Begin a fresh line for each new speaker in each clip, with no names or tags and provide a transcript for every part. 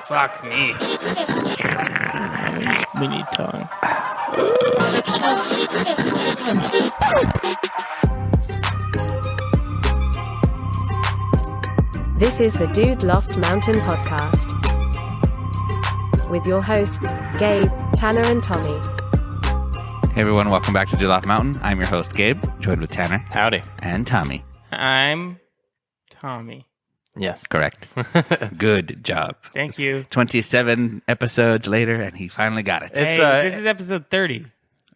Fuck me. We need tongue.
This is the Dude Loft Mountain podcast with your hosts, Gabe, Tanner, and Tommy.
Hey everyone, welcome back to Dude Loft Mountain. I'm your host, Gabe, joined with Tanner.
Howdy.
And Tommy.
I'm Tommy.
Yes.
Correct. Good job.
Thank you.
27 episodes later, and he finally got it.
Hey, this is episode 30.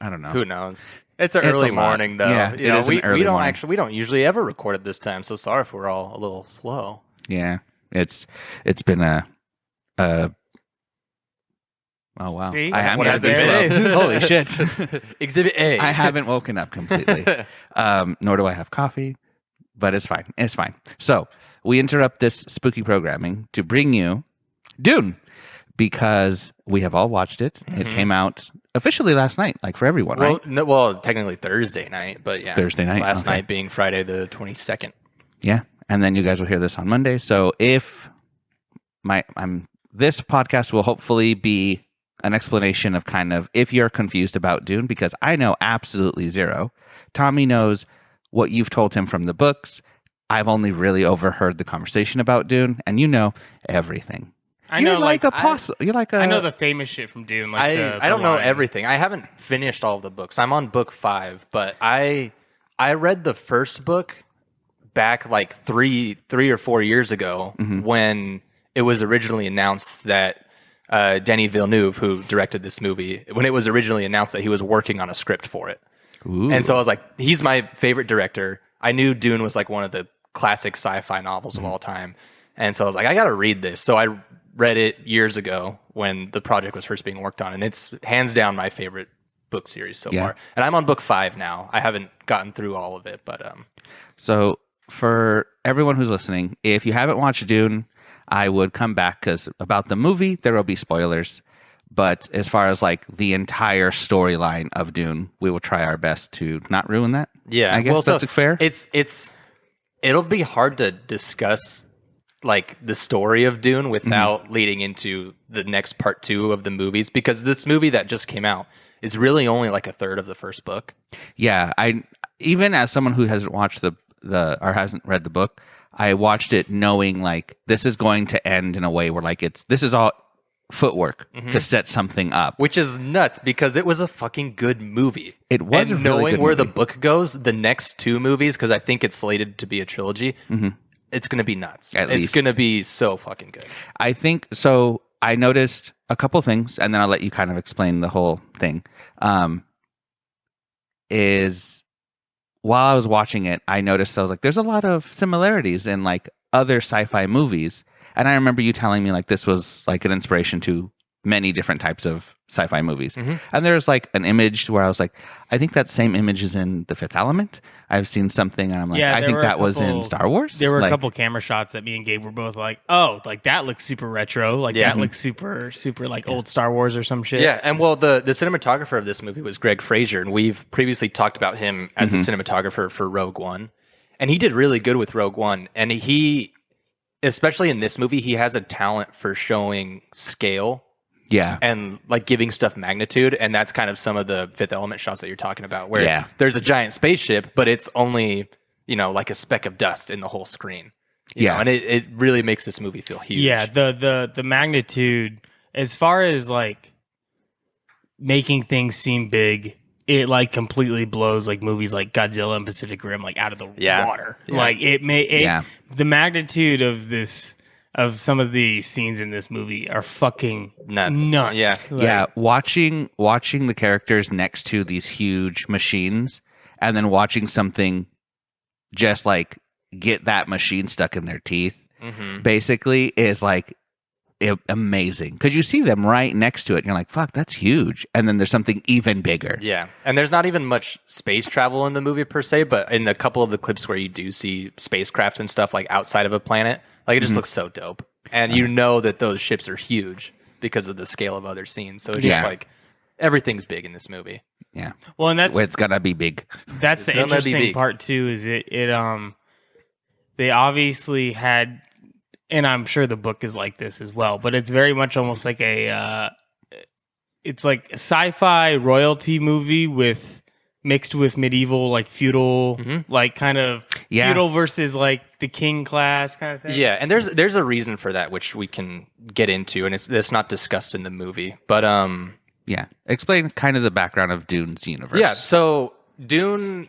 I don't know.
Who knows? It's an early morning, though.
Yeah,
you know,
we
don't usually ever record at this time. So sorry if we're all a little slow.
Yeah, it's been a. Oh wow!
See?
I am
What
gonna be
happened?
slow. Holy shit!
Exhibit A.
I haven't woken up completely. Nor do I have coffee, but it's fine. It's fine. So we interrupt this spooky programming to bring you Dune because we have all watched it. Mm-hmm. It came out officially last night, like for everyone, right?
Technically Thursday night, but yeah,
Thursday night.
Last night being Friday the 22nd.
Yeah, and then you guys will hear this on Monday. So if this podcast will hopefully be an explanation of kind of if you're confused about Dune, because I know absolutely zero. Tommy knows what you've told him from the books. I've only really overheard the conversation about Dune, and you know everything.
I know
the
famous shit from Dune.
I don't know everything. I haven't finished all of the books. I'm on book 5, but I read the first book back like three or 4 years ago when it was originally announced that Denis Villeneuve, who directed this movie, when it was originally announced that he was working on a script for it.
Ooh.
And so I was like, he's my favorite director. I knew Dune was like one of the classic sci-fi novels of all time. And so I was like, I got to read this. So I read it years ago when the project was first being worked on. And it's hands down my favorite book series so far. And I'm on book 5 now. I haven't gotten through all of it, but...
So for everyone who's listening, if you haven't watched Dune, I would come back because about the movie, there will be spoilers. But as far as like the entire storyline of Dune, we will try our best to not ruin that.
Yeah,
I guess that's fair.
It'll be hard to discuss like the story of Dune without leading into the next part 2 of the movies, because this movie that just came out is really only like a third of the first book.
Yeah, I even as someone who hasn't watched or hasn't read the book, I watched it knowing like this is going to end in a way where like this is all footwork to set something up,
which is nuts because it was a fucking good movie.
It was,
and
a really
knowing
good
where
movie.
the book goes, the next 2 movies, because I think it's slated to be a trilogy. It's gonna be nuts. It's gonna be so fucking good.
I think so. I noticed a couple things, and then I'll let you kind of explain the whole thing. Is while I was watching it, I noticed I was like, there's a lot of similarities in like other sci-fi movies. And I remember you telling me like this was like an inspiration to many different types of sci-fi movies. And there's like an image where I was like, I think that same image is in The Fifth Element. I've seen something and I'm like, I think that was in Star Wars.
There were a couple camera shots that me and Gabe were both like, oh, like that looks super retro. Like that looks super like old Star Wars or some shit.
Yeah, and well, the cinematographer of this movie was Greg Fraser, and we've previously talked about him as the cinematographer for Rogue One. And he did really good with Rogue One. And he, especially in this movie, he has a talent for showing scale.
Yeah.
And like giving stuff magnitude. And that's kind of some of the Fifth Element shots that you're talking about, where there's a giant spaceship, but it's only, like a speck of dust in the whole screen. You know? And it really makes this movie feel huge.
Yeah, the magnitude, as far as like making things seem big, it like completely blows like movies like Godzilla and Pacific Rim like out of the water. Yeah. Like the magnitude of some of the scenes in this movie are fucking nuts.
Yeah.
Like, watching the characters next to these huge machines and then watching something just like get that machine stuck in their teeth basically is like amazing, because you see them right next to it and you're like, fuck, that's huge. And then there's something even bigger.
Yeah. And there's not even much space travel in the movie per se, but in a couple of the clips where you do see spacecraft and stuff like outside of a planet, like it just looks so dope. And you know that those ships are huge because of the scale of other scenes. So it's just like everything's big in this movie.
Yeah.
Well, and
it's gonna be big.
That's the interesting part too, is they obviously had, and I'm sure the book is like this as well, but it's very much almost like it's like a sci-fi royalty movie mixed with medieval, like feudal, like kind of feudal versus like the king class kind of thing.
Yeah, and there's a reason for that, which we can get into, and it's not discussed in the movie. But
explain kind of the background of Dune's universe.
Yeah, so Dune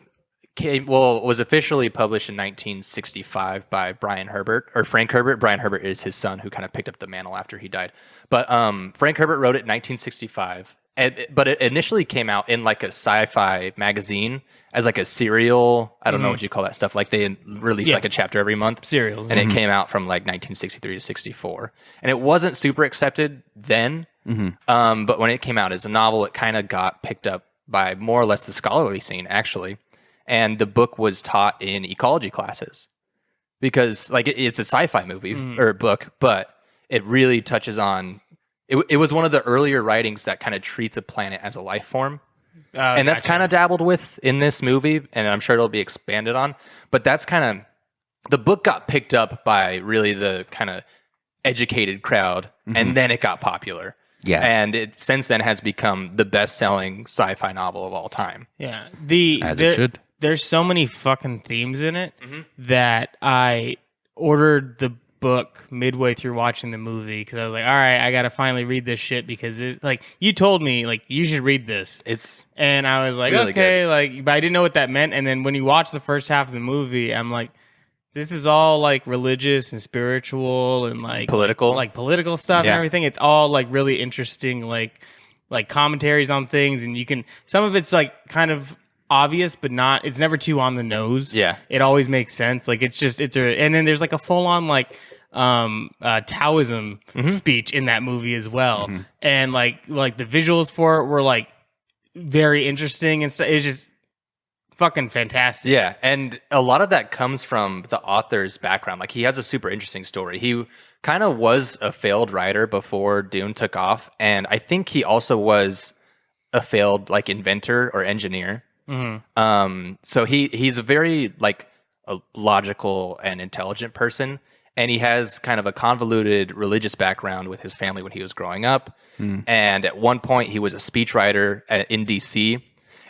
was officially published in 1965 by Frank Herbert. Brian Herbert is his son, who kind of picked up the mantle after he died. But Frank Herbert wrote it in 1965. But it initially came out in like a sci-fi magazine as like a serial. I don't know what you call that stuff. Like they release like a chapter every month.
Serials.
And it came out from like 1963 to 64. And it wasn't super accepted then. But when it came out as a novel, it kind of got picked up by more or less the scholarly scene, actually. And the book was taught in ecology classes because like it's a sci-fi movie or book, but it really touches on... It was one of the earlier writings that kind of treats a planet as a life form. And that's kind of dabbled with in this movie, and I'm sure it'll be expanded on. But that's kind of... The book got picked up by really the kind of educated crowd, and then it got popular.
Yeah.
And it since then has become the best-selling sci-fi novel of all time.
Yeah.
It should.
There's so many fucking themes in it that I ordered the book midway through watching the movie because I was like, all right, I gotta finally read this shit because it's like you told me like you should read this. And I was like,
really
okay,
good.
like, but I didn't know what that meant. And then when you watch the first half of the movie, I'm like, this is all like religious and spiritual and like
political
stuff and everything. It's all like really interesting, like commentaries on things, and you can some of it's like kind of obvious, but not. It's never too on the nose.
Yeah,
it always makes sense. Like and then there's like a full on like Taoism speech in that movie as well, and like the visuals for it were like very interesting and stuff. It's just fucking fantastic.
Yeah, and a lot of that comes from the author's background. Like he has a super interesting story. He kind of was a failed writer before Dune took off, and I think he also was a failed like inventor or engineer. So he's a very like a logical and intelligent person, and he has kind of a convoluted religious background with his family when he was growing up. And at one point he was a speechwriter in DC.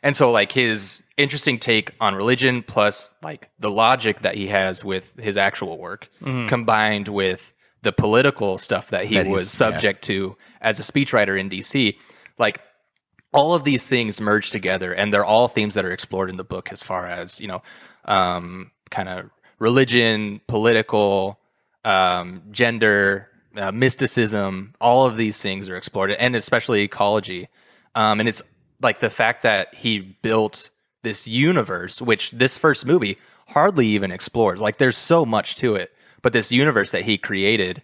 And so like his interesting take on religion plus like the logic that he has with his actual work combined with the political stuff that he was subject to as a speechwriter in DC, like all of these things merge together, and they're all themes that are explored in the book as far as, kind of religion, political, gender, mysticism, all of these things are explored, and especially ecology. And it's like the fact that he built this universe, which this first movie hardly even explores. Like there's so much to it, but this universe that he created,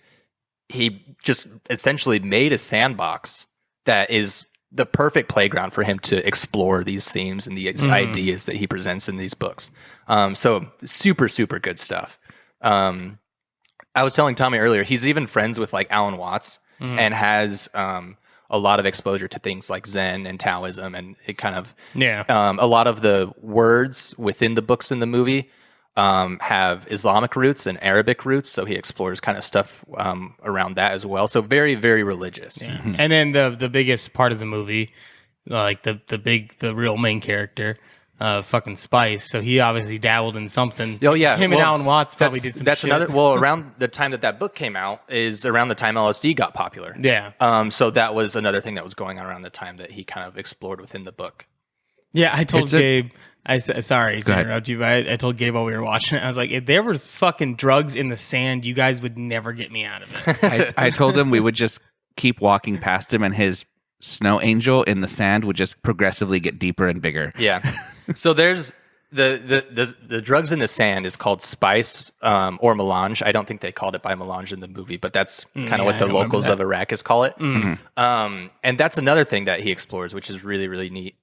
he just essentially made a sandbox that is the perfect playground for him to explore these themes and these ideas that he presents in these books. So super, super good stuff. I was telling Tommy earlier, he's even friends with like Alan Watts and has a lot of exposure to things like Zen and Taoism, and it kind of a lot of the words within the books in the movie have Islamic roots and Arabic roots, so he explores kind of stuff around that as well. So very, very religious.
And then the biggest part of the movie, like the real main character, fucking Spice. So he obviously dabbled in something.
Oh yeah,
him and Alan Watts probably did some.
That's
shit.
another. Well, around the time that book came out is around the time LSD got popular.
Yeah.
So that was another thing that was going on around the time that he kind of explored within the book.
Yeah, I told Gabe. Sorry to interrupt you, but I told Gabe while we were watching it, I was like, if there was fucking drugs in the sand, you guys would never get me out of it.
I told him we would just keep walking past him, and his snow angel in the sand would just progressively get deeper and bigger.
Yeah. So there's the drugs in the sand is called spice or melange. I don't think they called it by melange in the movie, but that's kind of what the locals of Arrakis call it. And that's another thing that he explores, which is really, really neat.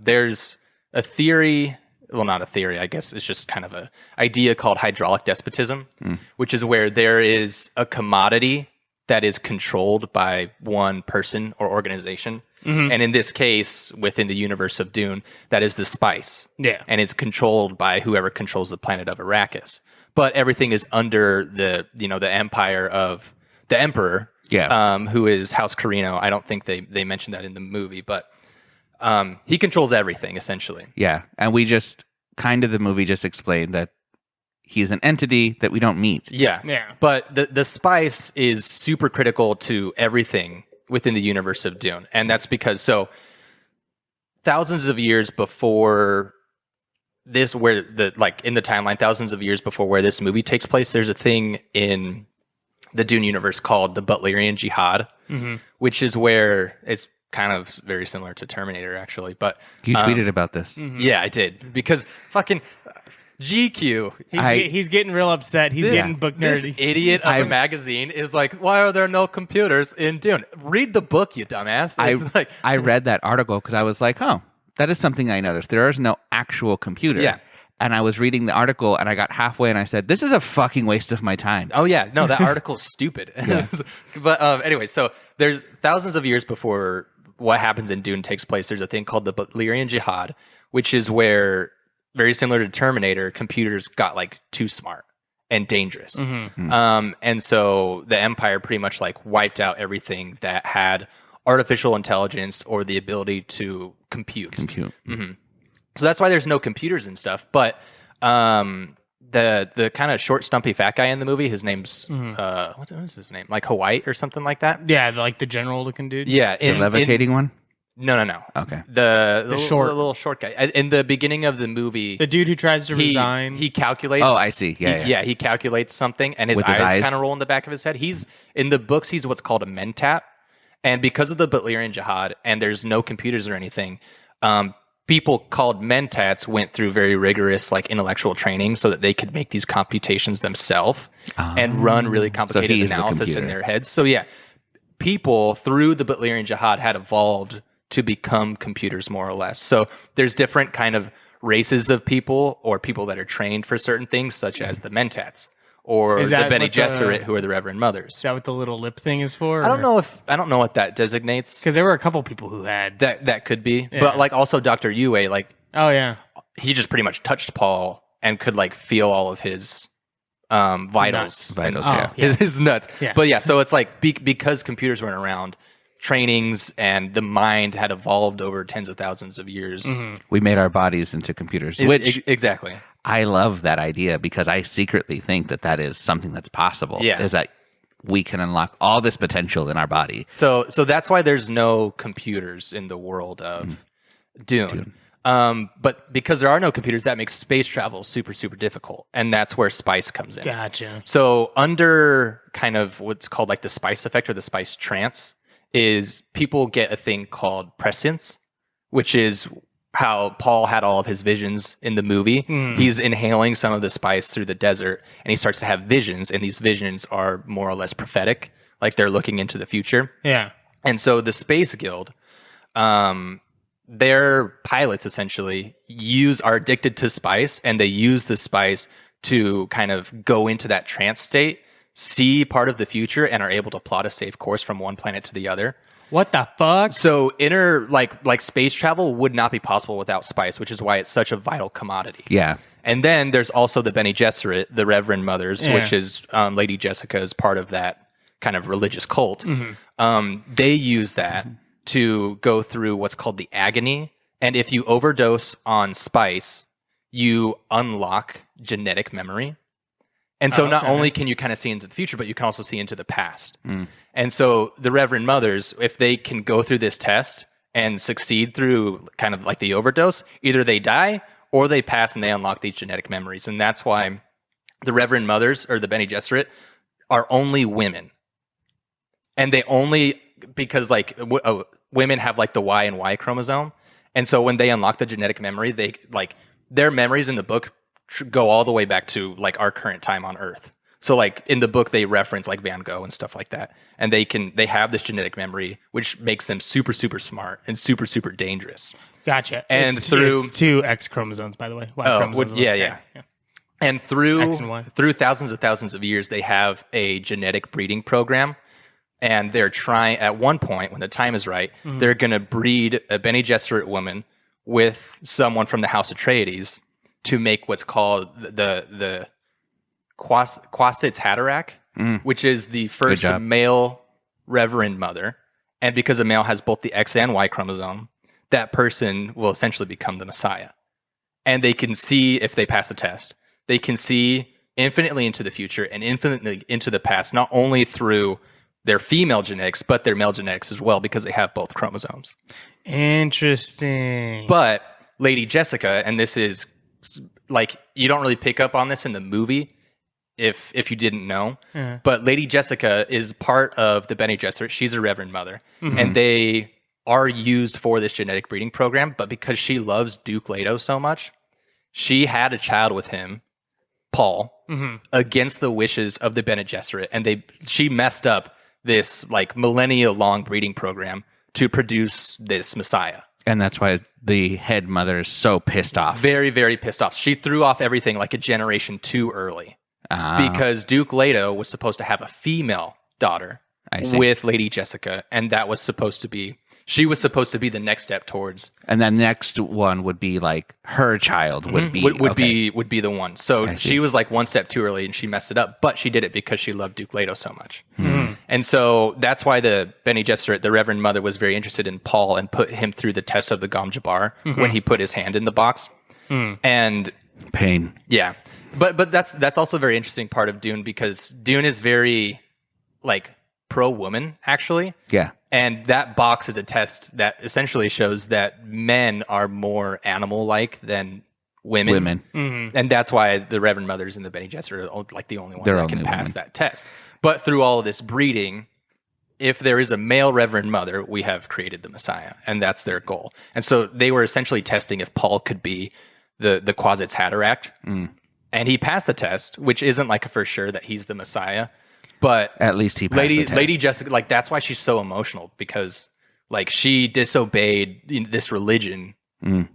There's a theory, well, not a theory, I guess it's just kind of a idea called hydraulic despotism, which is where there is a commodity that is controlled by one person or organization. And in this case, within the universe of Dune, that is the spice.
Yeah.
And it's controlled by whoever controls the planet of Arrakis. but everything is under the the empire of the emperor.
Yeah.
Who is House Carino. I don't think they mentioned that in the movie, but he controls everything essentially.
Yeah. And we just the movie just explained that he's an entity that we don't meet.
Yeah. But the spice is super critical to everything within the universe of Dune. And that's because thousands of years before this, where in the timeline, thousands of years before where this movie takes place, there's a thing in the Dune universe called the Butlerian Jihad, which is where it's kind of very similar to Terminator, actually. But
you tweeted about this.
Yeah, I did, because fucking GQ.
He's getting real upset. He's getting book nerdy.
This idiot of a magazine is like, why are there no computers in Dune? Read the book, you dumbass.
I read that article because I was like, oh, that is something I noticed. There is no actual computer.
Yeah.
And I was reading the article and I got halfway and I said, this is a fucking waste of my time.
Oh, yeah. No, that article's stupid. But anyway, so there's thousands of years before what happens in Dune takes place. There's a thing called the Butlerian Jihad, which is where, very similar to Terminator, computers got too smart and dangerous. And so the Empire pretty much wiped out everything that had artificial intelligence or the ability to compute. So that's why there's no computers and stuff. But the kind of short, stumpy, fat guy in the movie, his name's what is his name? Hawaii or something like that.
Yeah, the general looking dude.
Yeah,
the levitating one.
No.
Okay.
The little short guy. In the beginning of the movie,
the dude who tries to resign.
He calculates.
Oh, I see. Yeah.
He calculates something, and his
With his
eyes
eyes
kind of roll in the back of his head. He's in the books. He's what's called a mentat, and because of the Butlerian Jihad, and there's no computers or anything. People called mentats went through very rigorous intellectual training so that they could make these computations themselves and run really complicated analysis in their heads. So yeah, people through the Butlerian Jihad had evolved to become computers more or less. So there's different kind of races of people or people that are trained for certain things, such as the mentats or the Bene Gesserit, who are the Reverend Mothers.
Is that what the little lip thing is for?
I don't know what that designates.
Because there were a couple people who had
that could be, but also Dr. Yue,
oh yeah,
he just pretty much touched Paul and could feel all of his vitals, his nuts.
Yeah.
But yeah, so it's because computers weren't around, trainings and the mind had evolved over tens of thousands of years.
We made our bodies into computers, which
exactly.
I love that idea because I secretly think that is something that's possible.
Yeah.
Is that we can unlock all this potential in our body.
So that's why there's no computers in the world of Dune. But because there are no computers, that makes space travel super, super difficult. And that's where spice comes in.
Gotcha.
So under kind of what's called the spice effect or the spice trance is people get a thing called prescience, which is how Paul had all of his visions in the movie. He's inhaling some of the spice through the desert and he starts to have visions, and these visions are more or less prophetic, they're looking into the future.
Yeah.
And so the Space Guild, their pilots essentially are addicted to spice, and they use the spice to kind of go into that trance state, see part of the future, and are able to plot a safe course from one planet to the other.
What the fuck?
So space travel would not be possible without spice, which is why it's such a vital commodity.
Yeah.
And then there's also the Bene Gesserit, the Reverend Mothers, which is Lady Jessica is part of that kind of religious cult. They use that to go through what's called the agony. And if you overdose on spice, you unlock genetic memory. And so not only can you kind of see into the future, but you can also see into the past. And so the Reverend Mothers, if they can go through this test and succeed through kind of the overdose, either they die or they pass and they unlock these genetic memories. And that's why the Reverend Mothers or the Bene Gesserit are only women. And they only, because women have the Y and Y chromosome. And so when they unlock the genetic memory, they their memories in the book go all the way back to our current time on Earth. So in the book they reference Van Gogh and stuff like that, and they have this genetic memory which makes them super, super smart and super, super dangerous.
Gotcha.
And
it's two X chromosomes, by the way. Y chromosomes.
Yeah. And through thousands of years they have a genetic breeding program, and they're trying, at one point when the time is right, they're going to breed a Bene Gesserit woman with someone from the House Atreides to make what's called the Quasitz Haderach, which is the first male Reverend Mother. And because a male has both the X and Y chromosome, that person will essentially become the Messiah. And they can see, if they pass the test, they can see infinitely into the future and infinitely into the past, not only through their female genetics, but their male genetics as well, because they have both chromosomes.
Interesting.
But Lady Jessica, and this is like, you don't really pick up on this in the movie if you didn't know, but Lady Jessica is part of the Bene Gesserit. She's a Reverend Mother, and they are used for this genetic breeding program, but because she loves Duke Leto so much, she had a child with him, Paul, against the wishes of the Bene Gesserit, and she messed up this like millennia-long breeding program to produce this Messiah.
And that's why the head mother is so pissed off.
Very, very pissed off. She threw off everything like a generation too early, because Duke Leto was supposed to have a female daughter with Lady Jessica, and that was supposed to be... She was supposed to be the next step towards,
and then next one would be like her child would be
would be the one. So she was like one step too early, and she messed it up. But she did it because she loved Duke Leto so much, and so that's why the Bene Gesserit, the Reverend Mother, was very interested in Paul and put him through the test of the Gom Jabbar when he put his hand in the box, and
pain.
Yeah, but that's also a very interesting part of Dune, because Dune is very like pro woman actually.
Yeah.
And that box is a test that essentially shows that men are more animal-like than women. And that's why the Reverend Mothers and the Bene Gesserit are like the only ones that can pass that test. But through all of this breeding, if there is a male Reverend Mother, we have created the Messiah, and that's their goal. And so they were essentially testing if Paul could be the Quasitz Haderach. And he passed the test, which isn't like a for sure that he's the Messiah. But
at least he passed the test.
Lady Jessica, like that's why she's so emotional, because like she disobeyed this religion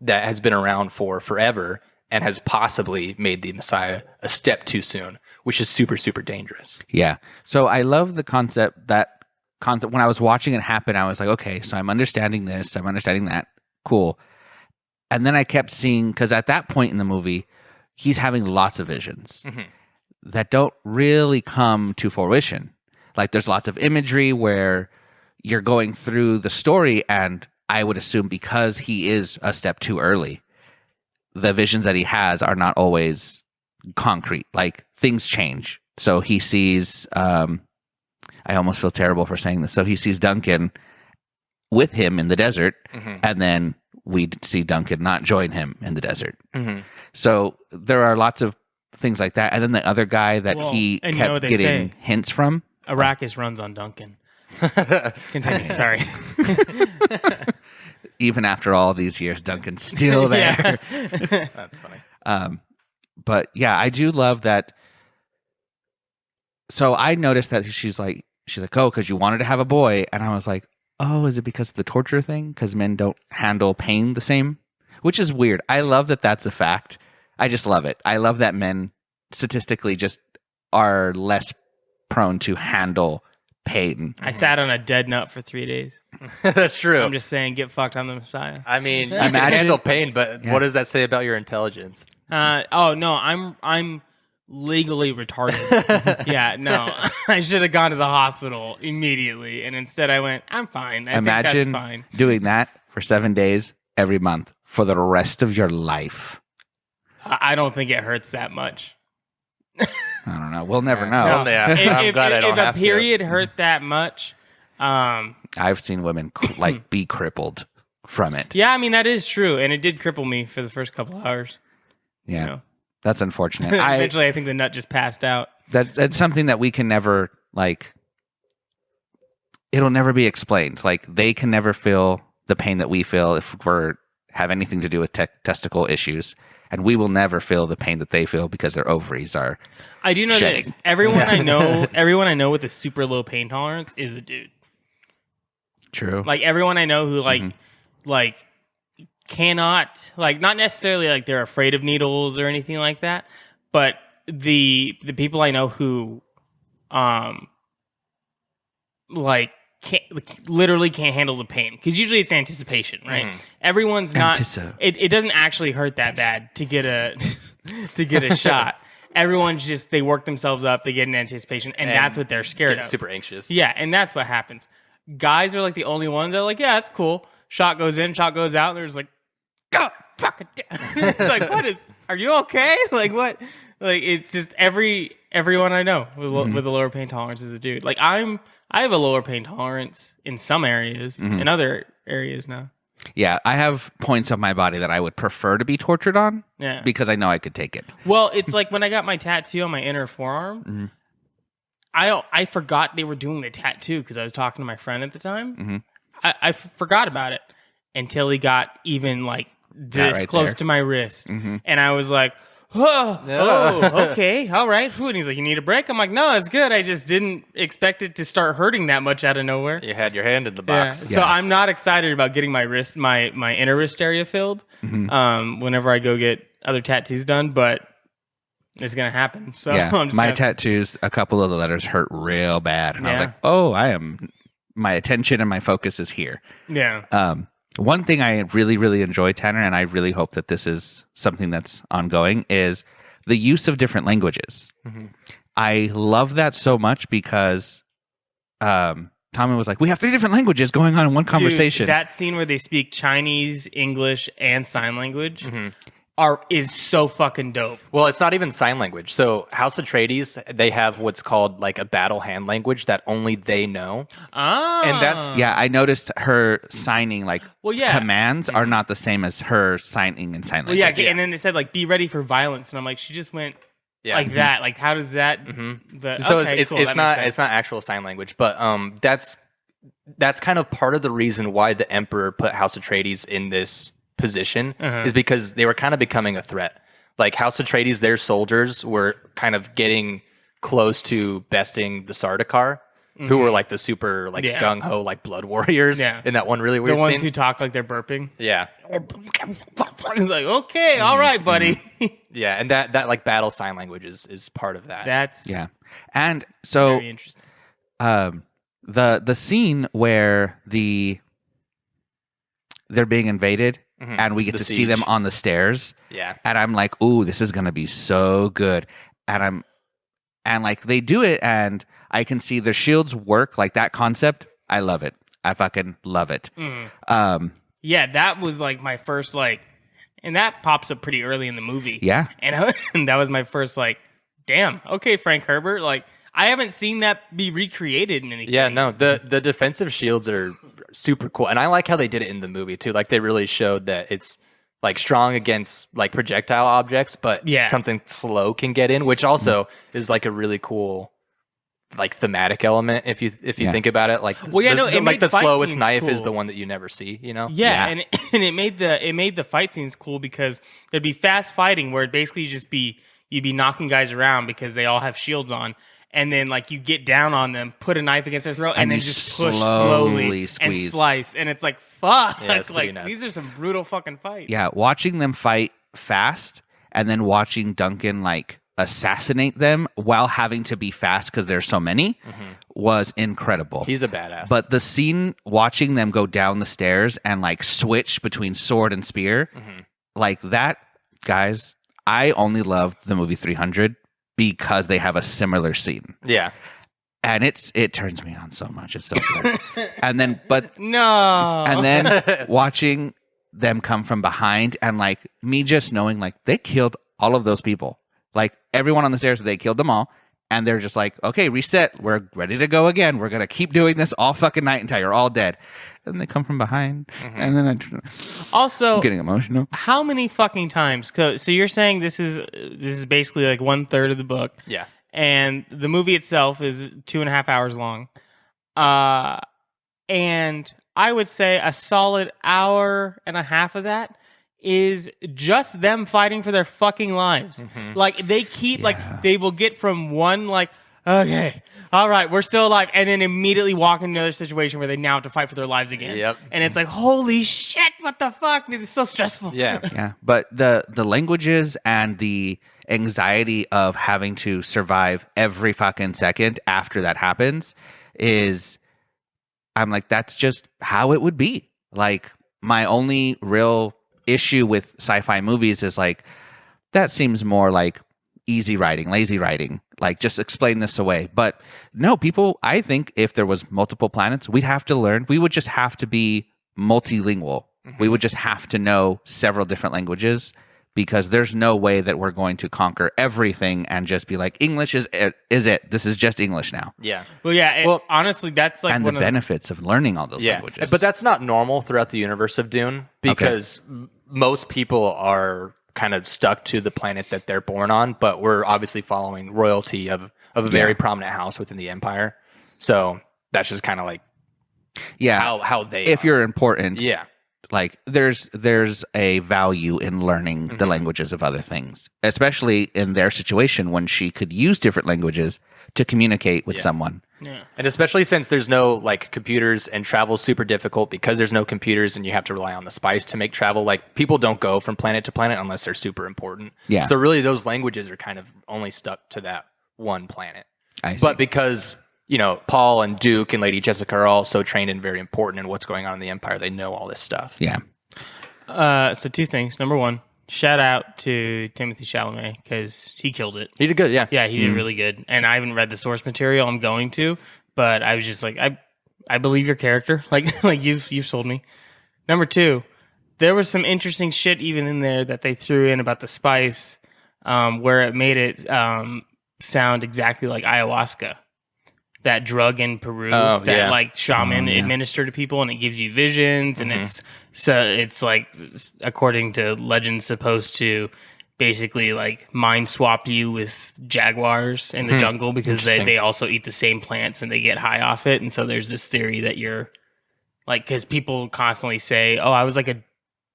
that has been around for forever and has possibly made the Messiah a step too soon, which is super, super dangerous.
Yeah. So I love the concept. When I was watching it happen, I was like, okay, so I'm understanding this, I'm understanding that. Cool. And then I kept seeing, because at that point in the movie, he's having lots of visions. That don't really come to fruition. Like there's lots of imagery where you're going through the story, and I would assume because he is a step too early, the visions that he has are not always concrete. Like things change. So he sees, I almost feel terrible for saying this. So he sees Duncan with him in the desert, and then we see Duncan not join him in the desert. So there are lots of things like that. And then the other guy that he kept getting hints from.
Arrakis runs on Duncan. Continue, sorry.
Even after all these years, Duncan's still there.
That's funny.
But yeah, I do love that. So I noticed that she's like, oh, because you wanted to have a boy. And I was like, oh, is it because of the torture thing? Because men don't handle pain the same? Which is weird. I love that that's a fact. I just love it. I love that men statistically just are less prone to handle pain.
I sat on a dead nut for 3 days.
That's true.
I'm just saying, get fucked on the Messiah.
I mean, you can handle pain, but what does that say about your intelligence?
Oh no, I'm legally retarded. Yeah, no, I should have gone to the hospital immediately, and instead I went, I'm fine. I think that's fine.
Doing that for 7 days every month for the rest of your life.
I don't think it hurts that much.
I don't know. We'll never know.
I'm glad I don't have to.
If a period hurt that much,
I've seen women like be crippled from it.
Yeah, I mean that is true, and it did cripple me for the first couple hours.
Yeah, you know? That's unfortunate.
Eventually, I think the nut just passed out.
That's something that we can never like. It'll never be explained. Like they can never feel the pain that we feel if we have anything to do with testicle issues. And we will never feel the pain that they feel because their ovaries are.
I do know
shedding.
this. Everyone I know with a super low pain tolerance is a dude.
True.
Like everyone I know who like cannot, like not necessarily like they're afraid of needles or anything like that, but the people I know who literally can't handle the pain, because usually it's anticipation, right? Everyone's not. It doesn't actually hurt that bad to get a shot, everyone's just, they work themselves up, they get in anticipation, and that's what they're scared of.
Super anxious.
Yeah, and that's what happens. Guys are like the only ones that are like, yeah, that's cool. Shot goes in, shot goes out, and they're just like, God, fuck it. It's like, are you okay? Like, what? Like, it's just everyone I know with a lower pain tolerance is a dude. Like, I have a lower pain tolerance in some areas, in other areas now.
Yeah, I have points of my body that I would prefer to be tortured on because I know I could take it.
Well, it's like when I got my tattoo on my inner forearm, I forgot they were doing the tattoo because I was talking to my friend at the time. I forgot about it until he got even like this close to my wrist. And I was like, okay, all right. And he's like, you need a break? I'm like, no, it's good. I just didn't expect it to start hurting that much out of nowhere.
You had your hand in the box.
Yeah. So I'm not excited about getting my wrist, my inner wrist area filled whenever I go get other tattoos done, but it's going to happen. So I'm just
my tattoos, a couple of the letters hurt real bad. And I was like, oh, my attention and my focus is here.
Yeah.
One thing I really, really enjoy, Tanner, and I really hope that this is something that's ongoing, is the use of different languages. I love that so much because Tommy was like, we have 3 different languages going on in one conversation.
Dude, that scene where they speak Chinese, English, and sign language is so fucking dope.
Well, it's not even sign language. So House Atreides, they have what's called like a battle hand language that only they know. And that's...
Yeah, I noticed her signing commands are not the same as her signing in sign language.
And then it said like, be ready for violence. And I'm like, she just went like that. Like, how does that... But,
so
okay,
it's
cool.
not actual sign language, but that's kind of part of the reason why the Emperor put House Atreides in this position is because they were kind of becoming a threat. Like House Atreides, their soldiers were kind of getting close to besting the Sardaukar, who were like the super gung ho like blood warriors in that one really weird
scene. The ones
scene.
who talk like they're burping.
Yeah.
It's like, okay, all right, buddy.
Yeah, and that like battle sign language is part of that.
That's
and so
very interesting.
The scene where they're being invaded. And we get to see them on the stairs.
Yeah.
And I'm like, ooh, this is going to be so good. And like they do it and I can see their shields work, like that concept. I love it. I fucking love it.
Yeah, that was like my first and that pops up pretty early in the movie.
Yeah.
And that was my first damn, okay, Frank Herbert, I haven't seen that be recreated in anything.
Yeah, no, the defensive shields are super cool. And I like how they did it in the movie too. Like they really showed that it's like strong against like projectile objects, but something slow can get in, which also is like a really cool like thematic element if you think about it. Like the slowest knife is the one that you never see, you know?
Yeah. And it made the fight scenes cool because there'd be fast fighting where it'd basically just you'd be knocking guys around because they all have shields on. And then, you get down on them, put a knife against their throat, and then just push slowly and slice. And it's like, fuck.
Yeah, it's nuts.
These are some brutal fucking fights.
Yeah, watching them fight fast and then watching Duncan, assassinate them while having to be fast because there's so many was incredible.
He's a badass.
But the scene watching them go down the stairs and, switch between sword and spear, that, guys, I only loved the movie 300 because they have a similar scene.
Yeah.
And it turns me on so much. It's so good. And then watching them come from behind and me just knowing they killed all of those people. Everyone on the stairs, they killed them all. And they're just okay, reset. We're ready to go again. We're going to keep doing this all fucking night until you're all dead. And they come from behind. And then I'm getting emotional.
How many fucking times? So you're saying this is basically 1/3 of the book.
Yeah.
And the movie itself is 2.5 hours long. And I would say a solid hour and a half of that is just them fighting for their fucking lives. They keep they will get from one okay, all right, we're still alive, and then immediately walk into another situation where they now have to fight for their lives again.
Yep.
And it's holy shit, what the fuck? It's so stressful.
Yeah.
Yeah. But the languages and the anxiety of having to survive every fucking second after that happens I'm that's just how it would be. My only real issue with sci-fi movies is that seems more easy writing, lazy writing, like just explain this away. But no, people, I think if there was multiple planets, we'd have to learn. We would just have to be multilingual. We would just have to know several different languages, because there's no way that we're going to conquer everything and just be like, English is it. This is just English now.
Yeah.
Well, yeah. Honestly, that's like
and the benefits of learning all those languages.
But that's not normal throughout the universe of Dune, because most people are kind of stuck to the planet that they're born on. But we're obviously following royalty of a very prominent house within the Empire. So that's just kind of like how they
if you're important.
Yeah.
Like there's a value in learning the languages of other things, especially in their situation when she could use different languages to communicate with someone.
Yeah.
And especially since there's no like computers and travel's super difficult because there's no computers and you have to rely on the spice to make travel. Like people don't go from planet to planet unless they're super important.
Yeah.
So really those languages are kind of only stuck to that one planet.
I see.
But because Paul and Duke and Lady Jessica are all so trained and very important in what's going on in the Empire. They know all this stuff.
Yeah.
So two things. Number one, shout out to Timothy Chalamet because he killed it.
He did good, yeah.
Yeah, he did really good. And I haven't read the source material. I'm going to, but I was just like, I believe your character. Like you've sold me. Number two, there was some interesting shit even in there that they threw in about the spice, where it made it sound exactly like ayahuasca. That drug in Peru that like shaman administer to people, and it gives you visions, and it's like, according to legend, supposed to basically like mind swap you with jaguars in the jungle because they also eat the same plants and they get high off it. And so there's this theory that you're like, because people constantly say, "Oh, I was like a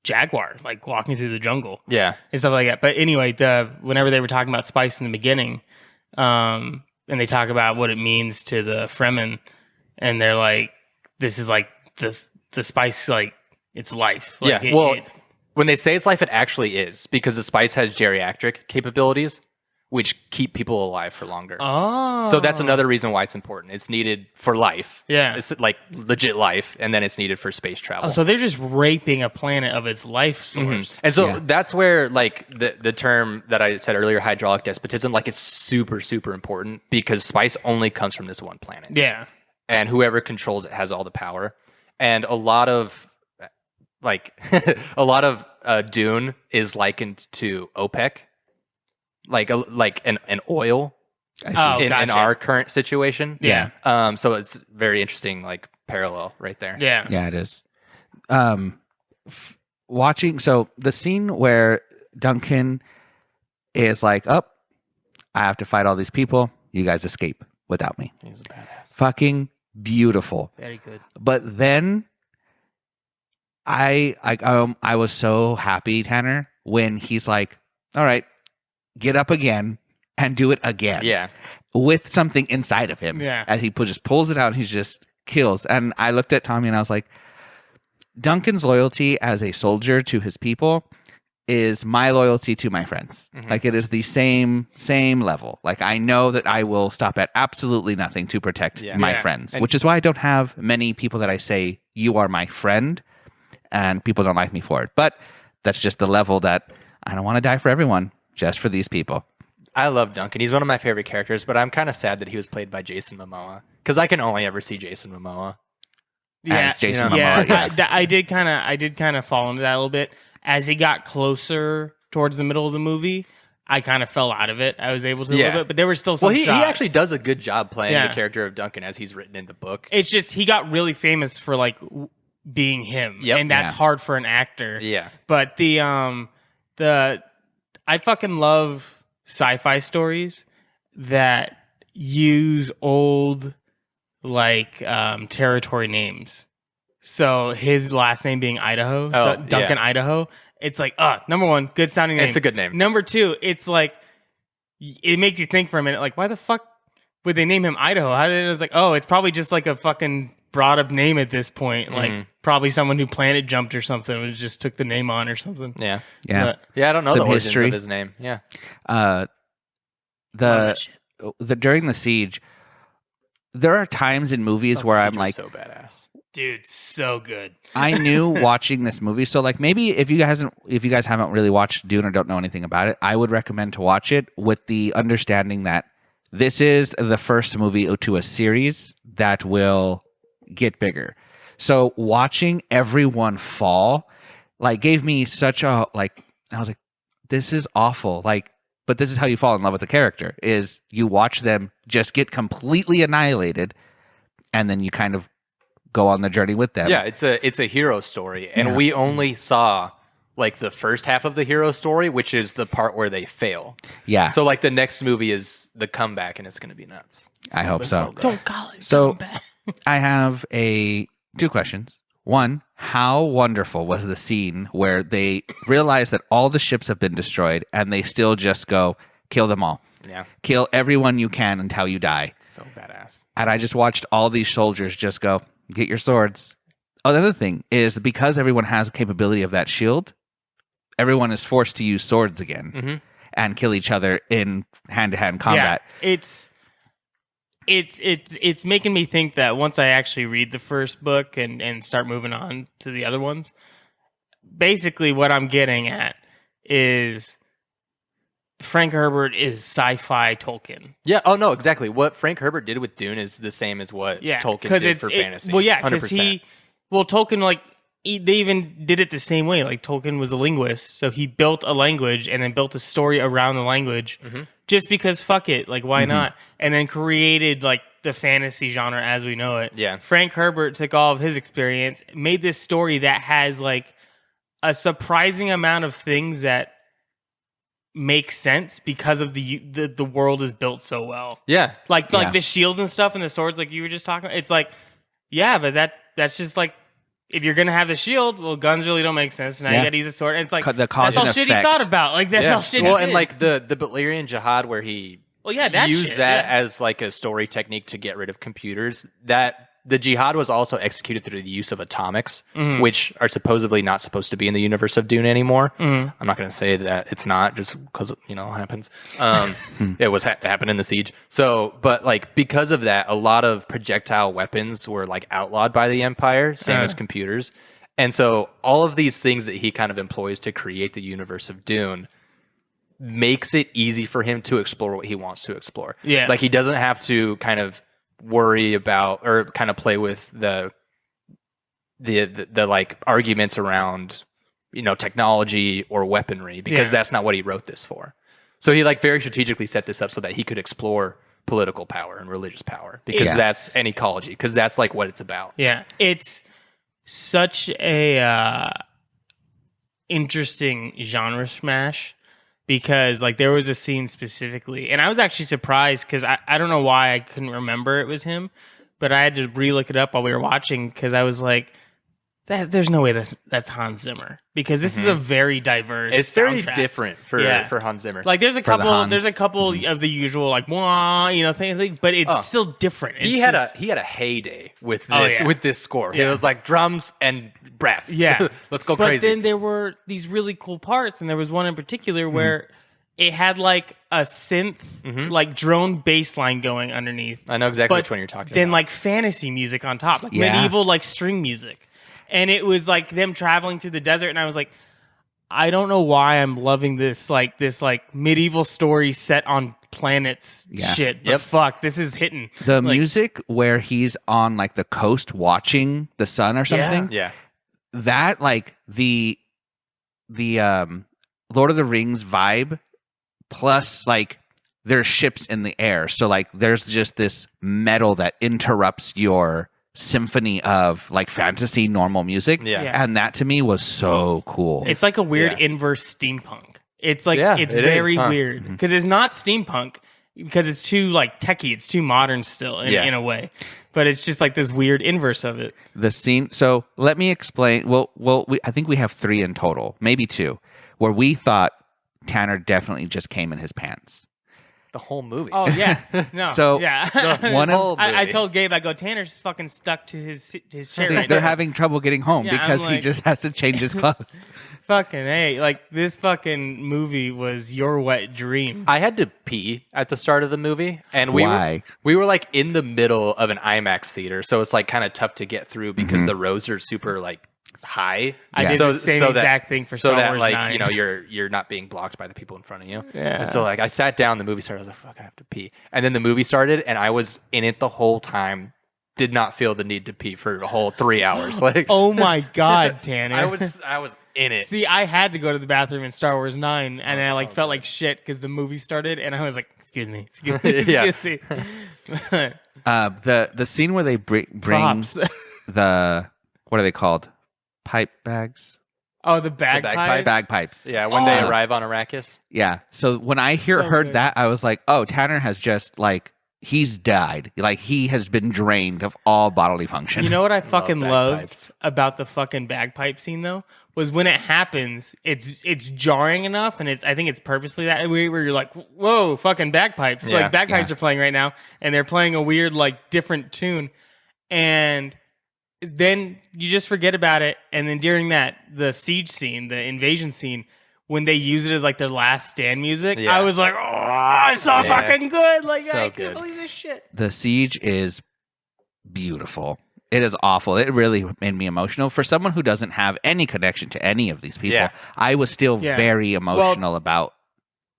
jaguar, like walking through the jungle," and stuff like that. But anyway, whenever they were talking about spice in the beginning, and they talk about what it means to the Fremen, and they're like, this is like the spice, like it's life. Like
when they say it's life, it actually is, because the spice has geriatric capabilities, which keep people alive for longer.
Oh.
So that's another reason why it's important. It's needed for life.
Yeah.
It's like legit life, and then it's needed for space travel.
Oh, so they're just raping a planet of its life source.
And so that's where like the term that I said earlier, hydraulic despotism, like it's super, super important, because spice only comes from this one planet.
Yeah.
And whoever controls it has all the power. And a lot of Dune is likened to OPEC. Like an oil in our current situation.
Yeah.
So it's very interesting, like parallel right there.
Yeah.
Yeah, it is. Watching, so the scene where Duncan is like, I have to fight all these people. You guys escape without me.
He's a badass.
Fucking beautiful.
Very good.
But then I was so happy, Tanner, when he's like, all right, get up again and do it again.
Yeah.
With something inside of him.
Yeah.
And he just pulls it out and he just kills. And I looked at Tommy and I was like, Duncan's loyalty as a soldier to his people is my loyalty to my friends. Like it is the same level. Like I know that I will stop at absolutely nothing to protect my friends, which is why I don't have many people that I say, you are my friend, and people don't like me for it. But that's just the level that I don't want to die for everyone. Just for these people.
I love Duncan. He's one of my favorite characters, but I'm kind of sad that he was played by Jason Momoa, because I can only ever see Jason Momoa.
Yeah,
as Jason Momoa.
Yeah. I did kind of fall into that a little bit as he got closer towards the middle of the movie. I kind of fell out of it. I was able to a little bit, but there were still some.
Well, he
shots.
actually does a good job playing the character of Duncan as he's written in the book.
It's just he got really famous for like being him, and that's hard for an actor.
Yeah,
but I fucking love sci-fi stories that use old, like, territory names. So his last name being Idaho, Duncan Idaho. It's like, number one, good sounding name.
It's a good name.
Number two, it's like, it makes you think for a minute, like, why the fuck would they name him Idaho? It's like, it's probably just like a fucking brought up name at this point. Like probably someone who planet jumped or something and just took the name on or something.
Yeah.
But,
I don't know
Some
the origins
history.
of his name. Yeah.
During the siege, there are times in movies where I'm like,
so badass.
Dude, so good.
I knew watching this movie. So like maybe if you guys haven't really watched Dune or don't know anything about it, I would recommend to watch it with the understanding that this is the first movie to a series that will get bigger. So watching everyone fall like gave me such a like I was like, this is awful. Like, but this is how you fall in love with the character is you watch them just get completely annihilated and then you kind of go on the journey with them.
Yeah, it's a hero story, and we only saw like the first half of the hero story, which is the part where they fail.
Yeah.
So like the next movie is the comeback, and it's going to be nuts.
I hope so.
Don't call it.
So I have two questions. One, how wonderful was the scene where they realize that all the ships have been destroyed, and they still just go kill them all.
Yeah,
kill everyone you can until you die.
So badass.
And I just watched all these soldiers just go. Get your swords. Another thing is because everyone has a capability of that shield, everyone is forced to use swords again and kill each other in hand-to-hand combat.
Yeah, it's making me think that once I actually read the first book and start moving on to the other ones, basically what I'm getting at is Frank Herbert is sci-fi Tolkien.
Yeah. Oh no, exactly. What Frank Herbert did with Dune is the same as what Tolkien did for fantasy.
Well, yeah, because
100%.
Tolkien they even did it the same way. Like Tolkien was a linguist, so he built a language and then built a story around the language, just because fuck it, like why not? And then created like the fantasy genre as we know it.
Yeah.
Frank Herbert took all of his experience, made this story that has like a surprising amount of things that make sense because of the world is built so well.
Yeah.
Like the shields and stuff and the swords like you were just talking about. It's like, yeah, but that's just like if you're gonna have the shield, well, guns really don't make sense. Now you gotta use a sword. And it's like
the cause
that's all
and
shit he
effect.
thought about. Like that's all shit
Well,
he did.
and like the Balerian Jihad where he
that
used
shit,
that as like a story technique to get rid of computers. That the jihad was also executed through the use of atomics, which are supposedly not supposed to be in the universe of Dune anymore. I'm not going to say that it's not just because it happens. It was happened in the siege. So, but like because of that, a lot of projectile weapons were like outlawed by the Empire, same as computers. And so all of these things that he kind of employs to create the universe of Dune makes it easy for him to explore what he wants to explore.
Yeah.
Like he doesn't have to kind of worry about or kind of play with the like arguments around technology or weaponry because that's not what he wrote this for. So he like very strategically set this up so that he could explore political power and religious power because that's an ecology because that's like what it's about.
Yeah, it's such a interesting genre smash because like there was a scene specifically, and I was actually surprised because I don't know why I couldn't remember it was him, but I had to re-look it up while we were watching because I was like, there's no way that's Hans Zimmer because this is a very diverse.
It's very
soundtrack.
different for Hans Zimmer.
Like there's a couple of the usual like things, but it's still different.
He had a heyday with this with this score. It was like drums and brass.
Yeah,
let's go
but
crazy.
But then there were these really cool parts, and there was one in particular where it had like a synth, like drone bass line going underneath.
I know exactly which one you're talking about.
Then like fantasy music on top, like medieval like string music. And it was like them traveling through the desert, and I was like, I don't know why I'm loving this medieval story set on planets shit. But fuck, this is hitting.
The music where he's on like the coast watching the sun or something.
Yeah.
That like the Lord of the Rings vibe plus like there's ships in the air. So like there's just this metal that interrupts your symphony of like fantasy normal music, and that to me was so cool.
It's like a weird inverse steampunk. It's like it's very weird because it's not steampunk because it's too like techie. It's too modern still in a way, but it's just like this weird inverse of it.
The scene. So let me explain. I think we have 3 in total, maybe 2, where we thought Tanner definitely just came in his pants.
The whole movie.
Oh yeah, no.
So
one of I told Gabe, I go, Tanner's fucking stuck to his chair. Right
they're
now.
having trouble getting home because he just has to change his clothes.
Fucking hey, like this fucking movie was your wet dream.
I had to pee at the start of the movie, and
Why?
we were like in the middle of an IMAX theater, so it's like kind of tough to get through because the rows are super like high.
I did the same exact thing for Star
so that
Wars
like
9.
you're not being blocked by the people in front of you.
Yeah.
And so like I sat down, the movie started, I was like, fuck, I have to pee. And then the movie started, and I was in it the whole time. Did not feel the need to pee for a whole 3 hours. Like,
Oh my god, Tanner!
I was in it.
See, I had to go to the bathroom in Star Wars 9, and I like
so
felt
good.
like shit because the movie started, and I was like, "Excuse me, excuse me."
Yeah.
Excuse me.
The scene where they bring
Props.
the what are they called? Pipe bags?
Oh, the bagpipes.
Bagpipes.
Yeah, when they arrive on Arrakis.
Yeah. So when I
So
heard
good.
that, I was like, oh, Tanner has just like he's died. Like he has been drained of all bodily function.
You know what I fucking loved
bagpipes.
about the fucking bagpipe scene though was when it happens, it's jarring enough, and I think it's purposely that way where you're like, whoa, fucking bagpipes!
Yeah,
Like bagpipes are playing right now, and they're playing a weird like different tune, and then you just forget about it, and then during the siege scene, the invasion scene. When they use it as like their last stand music,
Yeah.
I was like, "Oh, it's so
Yeah.
fucking good!" Like
So
I can't
good.
believe this shit.
The siege is beautiful. It is awful. It really made me emotional. For someone who doesn't have any connection to any of these people,
Yeah.
I was still
Yeah.
very emotional about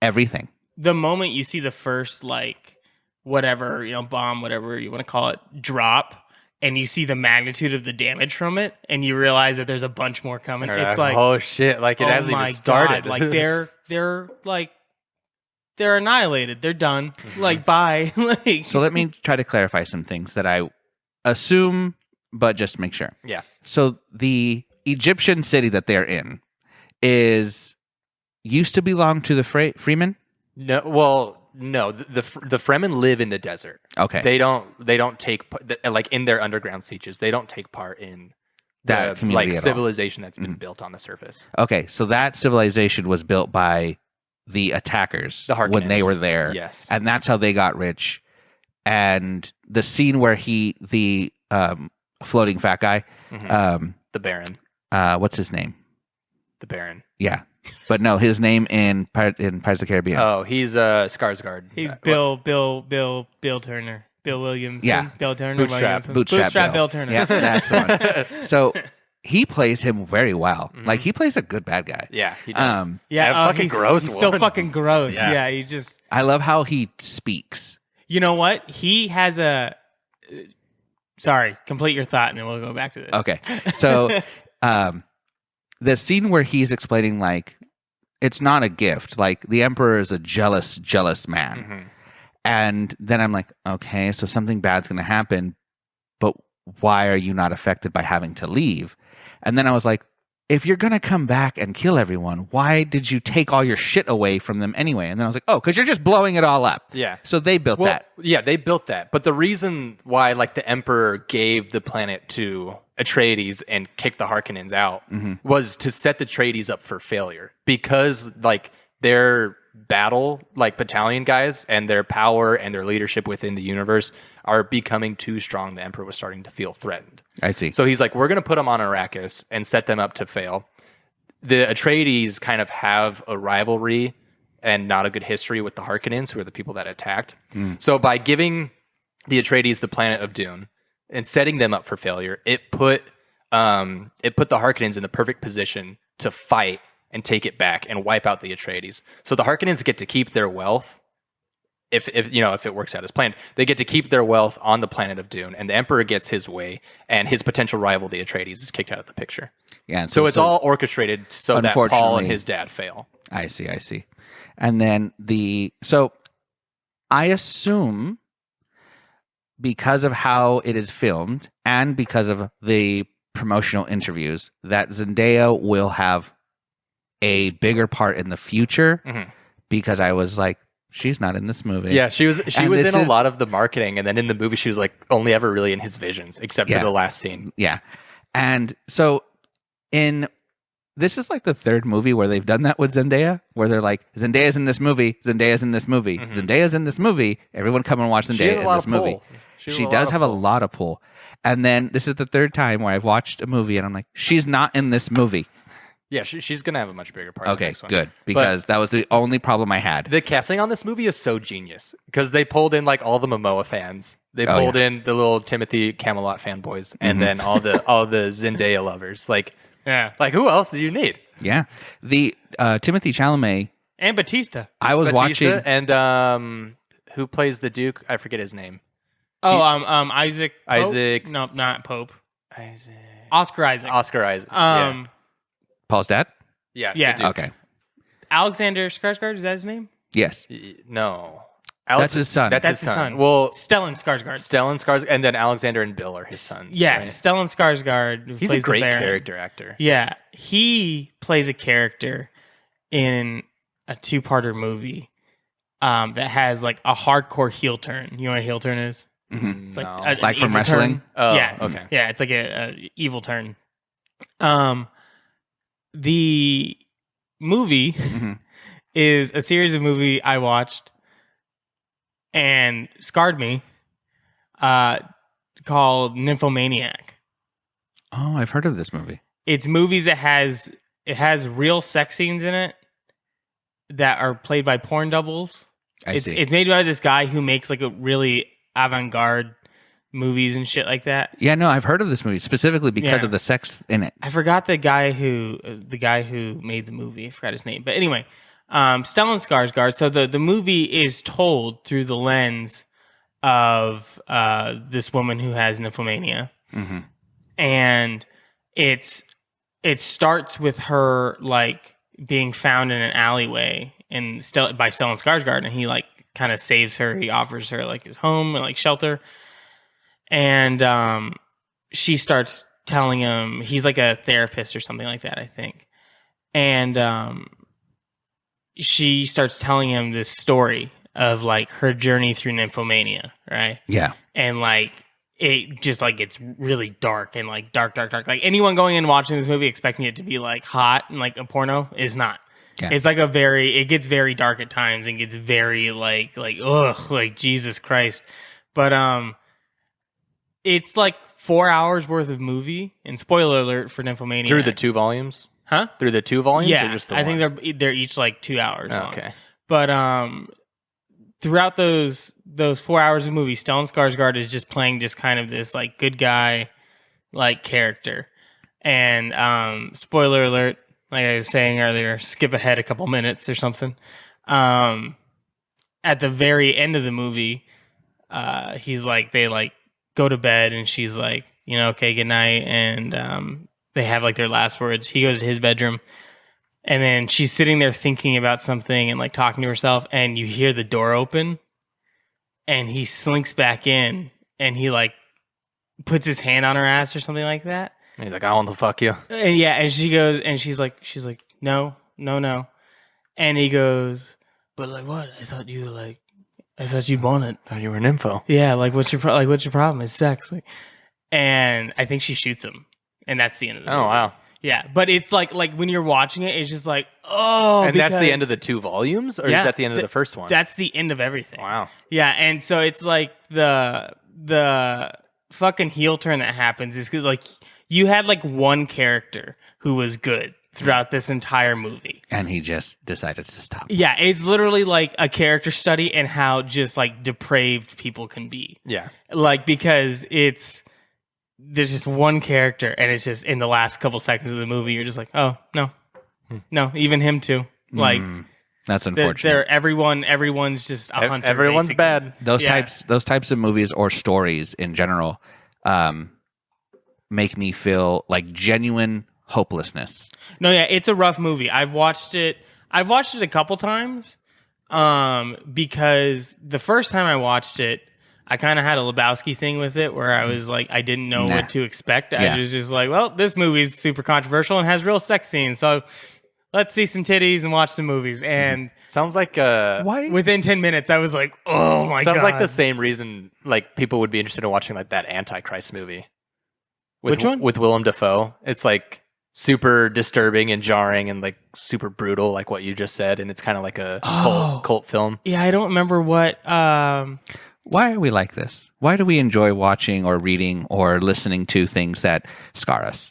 everything.
The moment you see the first like whatever bomb, whatever you want to call it, drop, and you see the magnitude of the damage from it, and you realize that there's a bunch more coming. It's like,
oh shit! Like it
oh
hasn't
my
even started.
God. Like they're annihilated. They're done. Like bye. Like
So let me try to clarify some things that I assume, but just make sure.
Yeah.
So the Egyptian city that they're in used to belong to the Freemen.
No, well, no. The Fremen live in the desert.
Okay.
They don't take like in their underground sieges. They don't take part in
That
the
community
like
at all.
civilization that's been built on the surface.
Okay, so that civilization was built by the attackers
The
when they
Harkonnens.
were there.
Yes.
And that's how they got rich. And the scene where the floating fat guy,
The Baron.
what's his name?
The Baron.
Yeah. But no, his name in Pirates of the Caribbean.
Oh, he's Skarsgård.
he's Bill Turner. Bill Williams.
Yeah.
Bill Turner.
Bootstrap.
Bootstrap Bill Turner.
Yeah, that's the one. So he plays him very well. Like he plays a good bad guy.
Yeah, he does.
Yeah,
That fucking
he's,
gross
he's so
one.
fucking gross.
Yeah.
Yeah, he just.
I love how he speaks.
You know what? He has a. Sorry, complete your thought, and then we'll go back to this.
Okay. So the scene where he's explaining like it's not a gift. Like the emperor is a jealous man.
Mm-hmm.
And then I'm like, okay, so something bad's going to happen, but why are you not affected by having to leave? And then I was like, if you're going to come back and kill everyone, why did you take all your shit away from them anyway? And then I was like, oh, because you're just blowing it all up.
Yeah.
So they built that.
Yeah, they built that. But the reason why like the Emperor gave the planet to Atreides and kicked the Harkonnens out was to set the Atreides up for failure. Because like their battle like battalion guys and their power and their leadership within the universe are becoming too strong. The Emperor was starting to feel threatened.
I see.
So he's like, we're going to put them on Arrakis and set them up to fail. The Atreides kind of have a rivalry and not a good history with the Harkonnens, who are the people that attacked. So by giving the Atreides the planet of Dune and setting them up for failure, it put the Harkonnens in the perfect position to fight and take it back and wipe out the Atreides. So the Harkonnens get to keep their wealth. If it works out as planned, they get to keep their wealth on the planet of Dune, and the Emperor gets his way, and his potential rival, the Atreides, is kicked out of the picture.
Yeah. and
So it's all orchestrated so that Paul and
Unfortunately-
his dad fail.
I see. And then so I assume because of how it is filmed and because of the promotional interviews that Zendaya will have a bigger part in the future because I was like, she's not in this movie.
Yeah, she was
And
in
this
a
is-
lot of the marketing, and then in the movie she was like only ever really in his visions, except
Yeah.
for the last scene.
Yeah. And so this is like the third movie where they've done that with Zendaya, where they're like, Zendaya's in this movie, Zendaya's in this movie, Zendaya's in this movie. Everyone come and watch
She has
Zendaya
a
in
lot
this
of
movie.
pull.
She does have a lot of pull. And then this is the third time where I've watched a movie and I'm like, she's not in this movie.
Yeah, she's gonna have a much bigger part. In the
Okay,
next one.
good, because that was the only problem I had.
The casting on this movie is so genius because they pulled in like all the Momoa fans. They pulled in the little Timothy Camelot fanboys, and then all the Zendaya lovers. Like who else do you need?
Yeah, the Timothy Chalamet
and Batista.
I was watching,
and who plays the Duke? I forget his name.
Oh, Isaac. Pope?
Isaac.
No, not Pope.
Isaac.
Oscar Isaac.
Oscar Isaac. Yeah.
Paul's dad.
Yeah.
Okay.
Alexander Skarsgård, is that his name?
Yes.
No.
That's his son.
That's his son. Well,
Stellan Skarsgård.
Stellan Skarsgård, and then Alexander and Bill are his sons.
Yeah,
right?
Stellan Skarsgård. Who
He's
plays
a great
the Baron.
character actor.
Yeah, he plays a character in a two-parter movie that has like a hardcore heel turn. You know what a heel turn is?
Mm-hmm.
It's like
No.
an
Like from
evil
wrestling?
turn.
Oh,
Yeah.
okay.
Yeah, it's like a evil turn. The movie is a series of movie I watched and scarred me called Nymphomaniac.
Oh, I've heard of this movie.
It's movies that has real sex scenes in it that are played by porn doubles.
I see.
It's made by this guy who makes like a really avant-garde movies and shit like that.
Yeah, no, I've heard of this movie specifically because
Yeah.
of the sex in it.
I forgot the guy who made the movie. I forgot his name. But anyway, Stellan Skarsgård. So the movie is told through the lens of this woman who has nymphomania, and it starts with her like being found in an alleyway and by Stellan Skarsgård, and he like kind of saves her. He offers her like his home and like shelter, and she starts telling him, he's like a therapist or something like that, I think, and she starts telling him this story of like her journey through nymphomania, right?
Yeah.
And like it just like gets really dark and like dark. Like anyone going in and watching this movie expecting it to be like hot and like a porno is not.
Yeah.
It's like it gets very dark at times and gets very like ugh, like Jesus Christ. But it's like 4 hours worth of movie, and spoiler alert for Nymphomania.
Through the 2 volumes?
Huh?
Through the 2 volumes?
Yeah,
Or just the
I
one?
think they're each like 2 hours long.
Okay.
But throughout those 4 hours of movie, Stellan Skarsgård is just playing just kind of this like good guy like character. And spoiler alert, like I was saying earlier, skip ahead a couple minutes or something. At the very end of the movie, he's like, they like go to bed, and she's like, you know, okay, good night, and they have like their last words. He goes to his bedroom, and then she's sitting there thinking about something and like talking to herself, and you hear the door open, and he slinks back in, and he like puts his hand on her ass or something like that.
And he's like, I want to fuck you.
And yeah, and she goes, and she's like, no. And he goes, but like what? I thought you'd want it.
Thought you were an info.
Yeah, like what's your problem? It's sex. Like, and I think she shoots him, and that's the end of the movie.
Oh, wow.
Yeah, but it's like when you're watching it, it's just like, oh,
And that's the
because-
end of the 2 volumes? Or
Yeah,
is that the end of the first one?
That's the end of everything.
Wow.
Yeah, and so it's like the fucking heel turn that happens is because like you had like one character who was good throughout this entire movie.
And he just decided to stop.
Yeah, it's literally like a character study in how just like depraved people can be.
Yeah.
Like, because there's just one character, and it's just in the last couple seconds of the movie, you're just like, oh, no, even him too. Like,
That's unfortunate.
everyone's just a hunter.
Everyone's
basically.
bad.
Those types of movies or stories in general make me feel like genuine hopelessness.
No, yeah, it's a rough movie. I've watched it a couple times because the first time I watched it, I kind of had a Lebowski thing with it where I was like, I didn't know what to expect.
Yeah.
I was just like, well, this movie's super controversial and has real sex scenes, so let's see some titties and watch some movies. And
Sounds like
Why?
within 10 minutes, I was like, oh my god.
Sounds like the same reason like people would be interested in watching like that Antichrist movie.
Which one?
With Willem Dafoe. It's like super disturbing and jarring and like super brutal, like what you just said, and it's kind of like a cult film.
Yeah, I don't remember what.
Why are we like this? Why do we enjoy watching or reading or listening to things that scar us?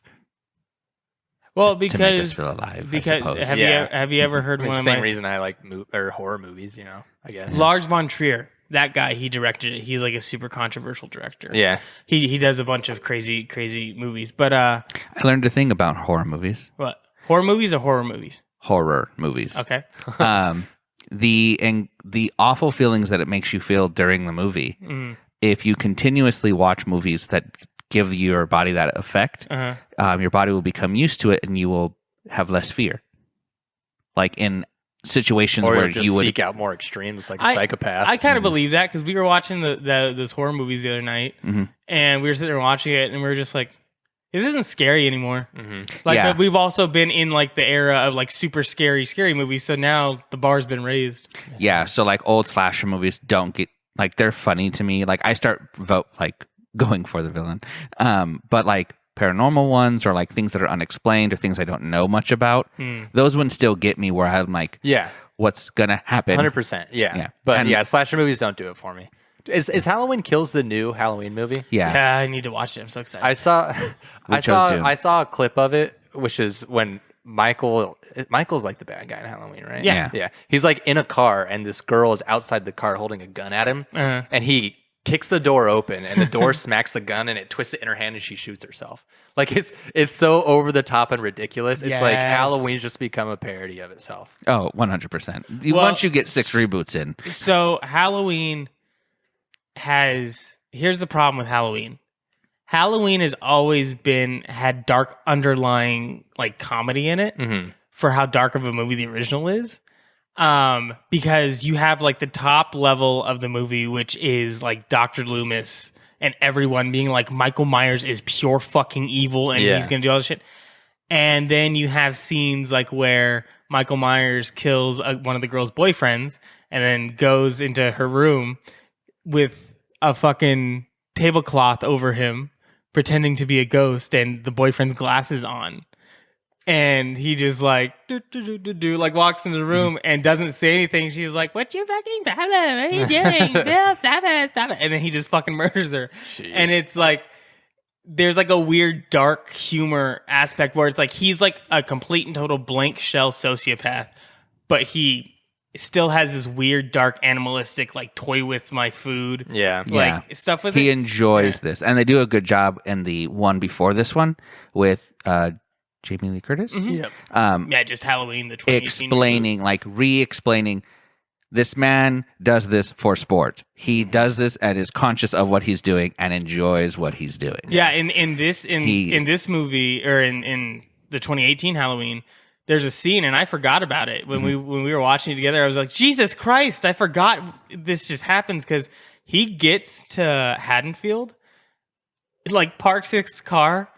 Well,
to make us
because
feel alive.
because
I suppose.
have you ever heard
I mean,
one of
same
my
reason I like or horror movies, I guess.
Lars von Trier? That guy, he directed it. He's like a super controversial director.
Yeah.
He does a bunch of crazy movies. But
I learned a thing about horror movies.
what? Horror movies or horror movies?
Horror movies.
Okay.
The awful feelings that it makes you feel during the movie. If you continuously watch movies that give your body that effect, your body will become used to it, and you will have less fear. Like in situations
Or
where
just
you would
seek out more extremes, like a psychopath.
I kind of believe that because we were watching those horror movies the other night, and we were sitting there watching it, and we were just like, "This isn't scary anymore." Like,
Yeah.
but we've also been in like the era of like super scary movies, so now the bar's been raised.
Yeah, so like old slasher movies don't get like they're funny to me. Like I start going for the villain. But like paranormal ones or like things that are unexplained or things I don't know much about, those ones still get me where I'm like,
Yeah.
what's gonna happen?
100%. Yeah.
Yeah.
But
And-
slasher movies don't do it for me. Is Halloween Kills the new Halloween movie?
Yeah.
Yeah, I need to watch it. I'm so excited.
I saw
chose Dune.
I saw a clip of it, which is when Michael's like the bad guy in Halloween, right?
Yeah.
Yeah. He's like in a car and this girl is outside the car holding a gun at him, and he kicks the door open and the door smacks the gun and it twists it in her hand and she shoots herself. Like it's so over the top and ridiculous. It's like
Yes.
Halloween's just become a parody of itself.
Oh, 100%.
Well,
Once you get 6 reboots in.
So Halloween here's the problem with Halloween. Halloween has always had dark underlying like comedy in it for how dark of a movie the original is. Because you have like the top level of the movie, which is like Dr. Loomis and everyone being like Michael Myers is pure fucking evil and
Yeah.
he's gonna do all this shit. And then you have scenes like where Michael Myers kills one of the girl's boyfriends and then goes into her room with a fucking tablecloth over him, pretending to be a ghost, and the boyfriend's glasses on. And he just like like walks into the room and doesn't say anything. She's like, "What's your fucking problem? What are you doing? Bill, stop it, stop it!" And then he just fucking murders her.
Jeez.
And it's like there's like a weird dark humor aspect where it's like he's like a complete and total blank shell sociopath, but he still has this weird dark animalistic like toy with my food.
Yeah.
Like stuff with
He
it.
enjoys this. And they do a good job in the one before this one with Jamie Lee Curtis.
Yep. Yeah, just Halloween, the 2018
Explaining, like re-explaining, this man does this for sport. He does this and is conscious of what he's doing and enjoys what he's doing.
Yeah, in this movie or in the 2018 Halloween, there's a scene and I forgot about it when we were watching it together. I was like, Jesus Christ, I forgot this just happens because he gets to Haddonfield, like parks his car.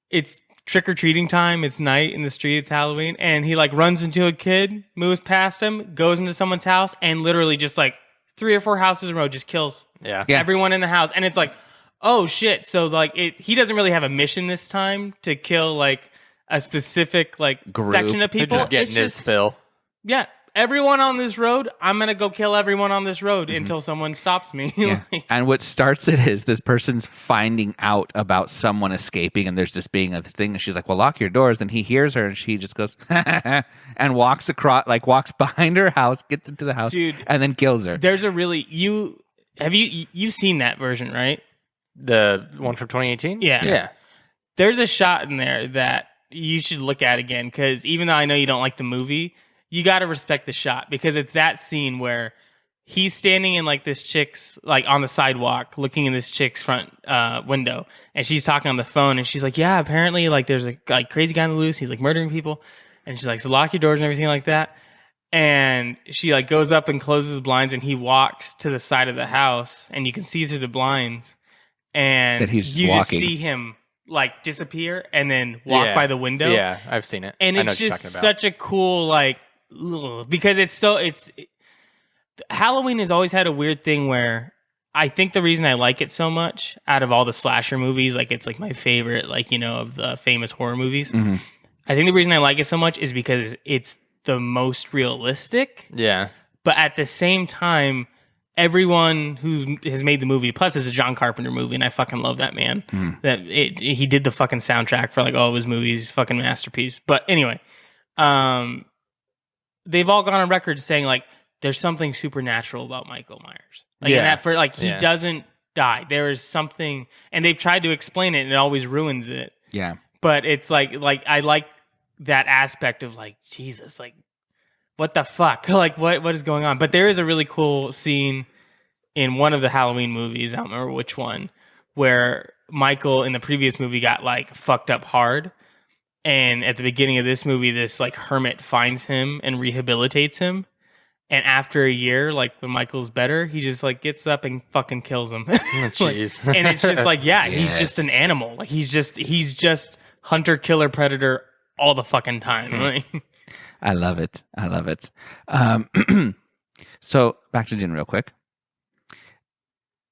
It's trick-or-treating time. It's night in the street. It's Halloween. And he like runs into a kid, moves past him, goes into someone's house, and literally just like 3 or 4 houses in a row just kills
Yeah.
everyone in the house. And it's like, oh shit. So like he doesn't really have a mission this time to kill like a specific like
Group.
section of
They're
people.
just getting his fill.
Yeah. Everyone on this road, I'm going to go kill everyone on this road until someone stops me.
Yeah. And what starts it is this person's finding out about someone escaping and there's just being a thing. And she's like, well, lock your doors. And he hears her and she just goes, and walks across, like walks behind her house, gets into the house,
Dude,
and then kills her.
There's a really, you've seen that version, right?
The one from 2018?
Yeah.
Yeah.
There's a shot in there that you should look at again because even though I know you don't like the movie, you got to respect the shot because it's that scene where he's standing in like this chick's like on the sidewalk looking in this chick's front window and she's talking on the phone and she's like, yeah, apparently like there's a like crazy guy on the loose. He's like murdering people. And she's like, so lock your doors and everything like that. And she like goes up and closes the blinds and he walks to the side of the house and you can see through the blinds and
That he's
you
walking.
just see him like disappear and then walk
Yeah.
by the window.
Yeah, I've seen it.
And
I know
it's
what you're
just
talking about.
such a cool like because Halloween has always had a weird thing where I think the reason I like it so much out of all the slasher movies, like it's like my favorite, like, you know, of the famous horror movies.
Mhm.
I think the reason I like it so much is because it's the most realistic,
Yeah.
but at the same time, everyone who has made the movie, plus it's a John Carpenter movie, and I fucking love that man. He did the fucking soundtrack for like all of his movies, fucking masterpiece. But anyway, they've all gone on record saying like there's something supernatural about Michael Myers. Like, and that for like he doesn't die. There is something, and they've tried to explain it, and it always ruins it.
Yeah,
but it's like I like that aspect of like Jesus, like. What the fuck? Like, what is going on? But there is a really cool scene in one of the Halloween movies, I don't remember which one, where Michael in the previous movie got, like, fucked up hard. And at the beginning of this movie, this, like, hermit finds him and rehabilitates him. And after a year, like, when Michael's better, he just, like, gets up and fucking kills him.
Jeez.
And it's just like, he's just an animal. Like, he's just hunter, killer, predator all the fucking time. Like...
I love it. So back to Dune real quick.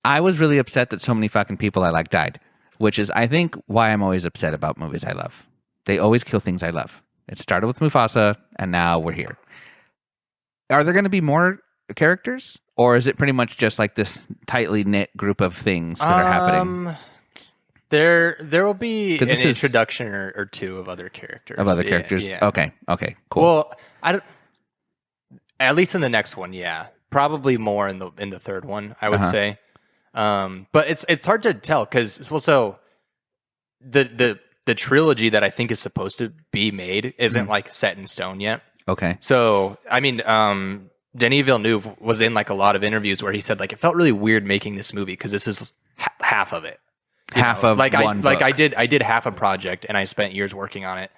I was really upset that so many fucking people I like died, which is, I think, why I'm always upset about movies I love. They always kill things I love. It started with Mufasa, and now we're here. Are there going to be more characters, or is it pretty much just like this tightly knit group of things that are happening?
There will be an introduction or two of other characters.
Yeah. Okay, cool.
Well, I don't. At least in the next one, yeah, probably more in the third one, I would say. But it's hard to tell because so the trilogy that I think is supposed to be made isn't like set in stone yet.
Okay.
So I mean, Denis Villeneuve was in like a lot of interviews where he said like it felt really weird making this movie because this is half of it. I did half a project and I spent years working on it,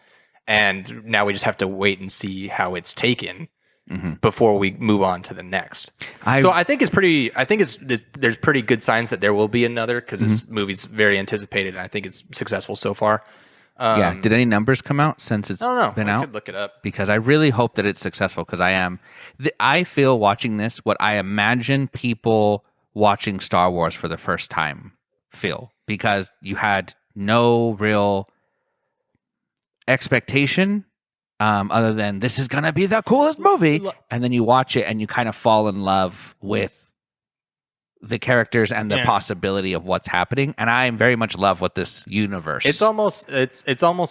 and now we just have to wait and see how it's taken before we move on to the next. So I think there's pretty good signs that there will be another because this movie's very anticipated and I think it's successful so far.
Did any numbers come out since it's been out?
I could look it up
because I really hope that it's successful because I feel watching this what I imagine people watching Star Wars for the first time feel. Because you had no real expectation other than this is going to be the coolest movie. And then you watch it and you kind of fall in love with the characters and the possibility of what's happening. And I very much love what this universe.
It's almost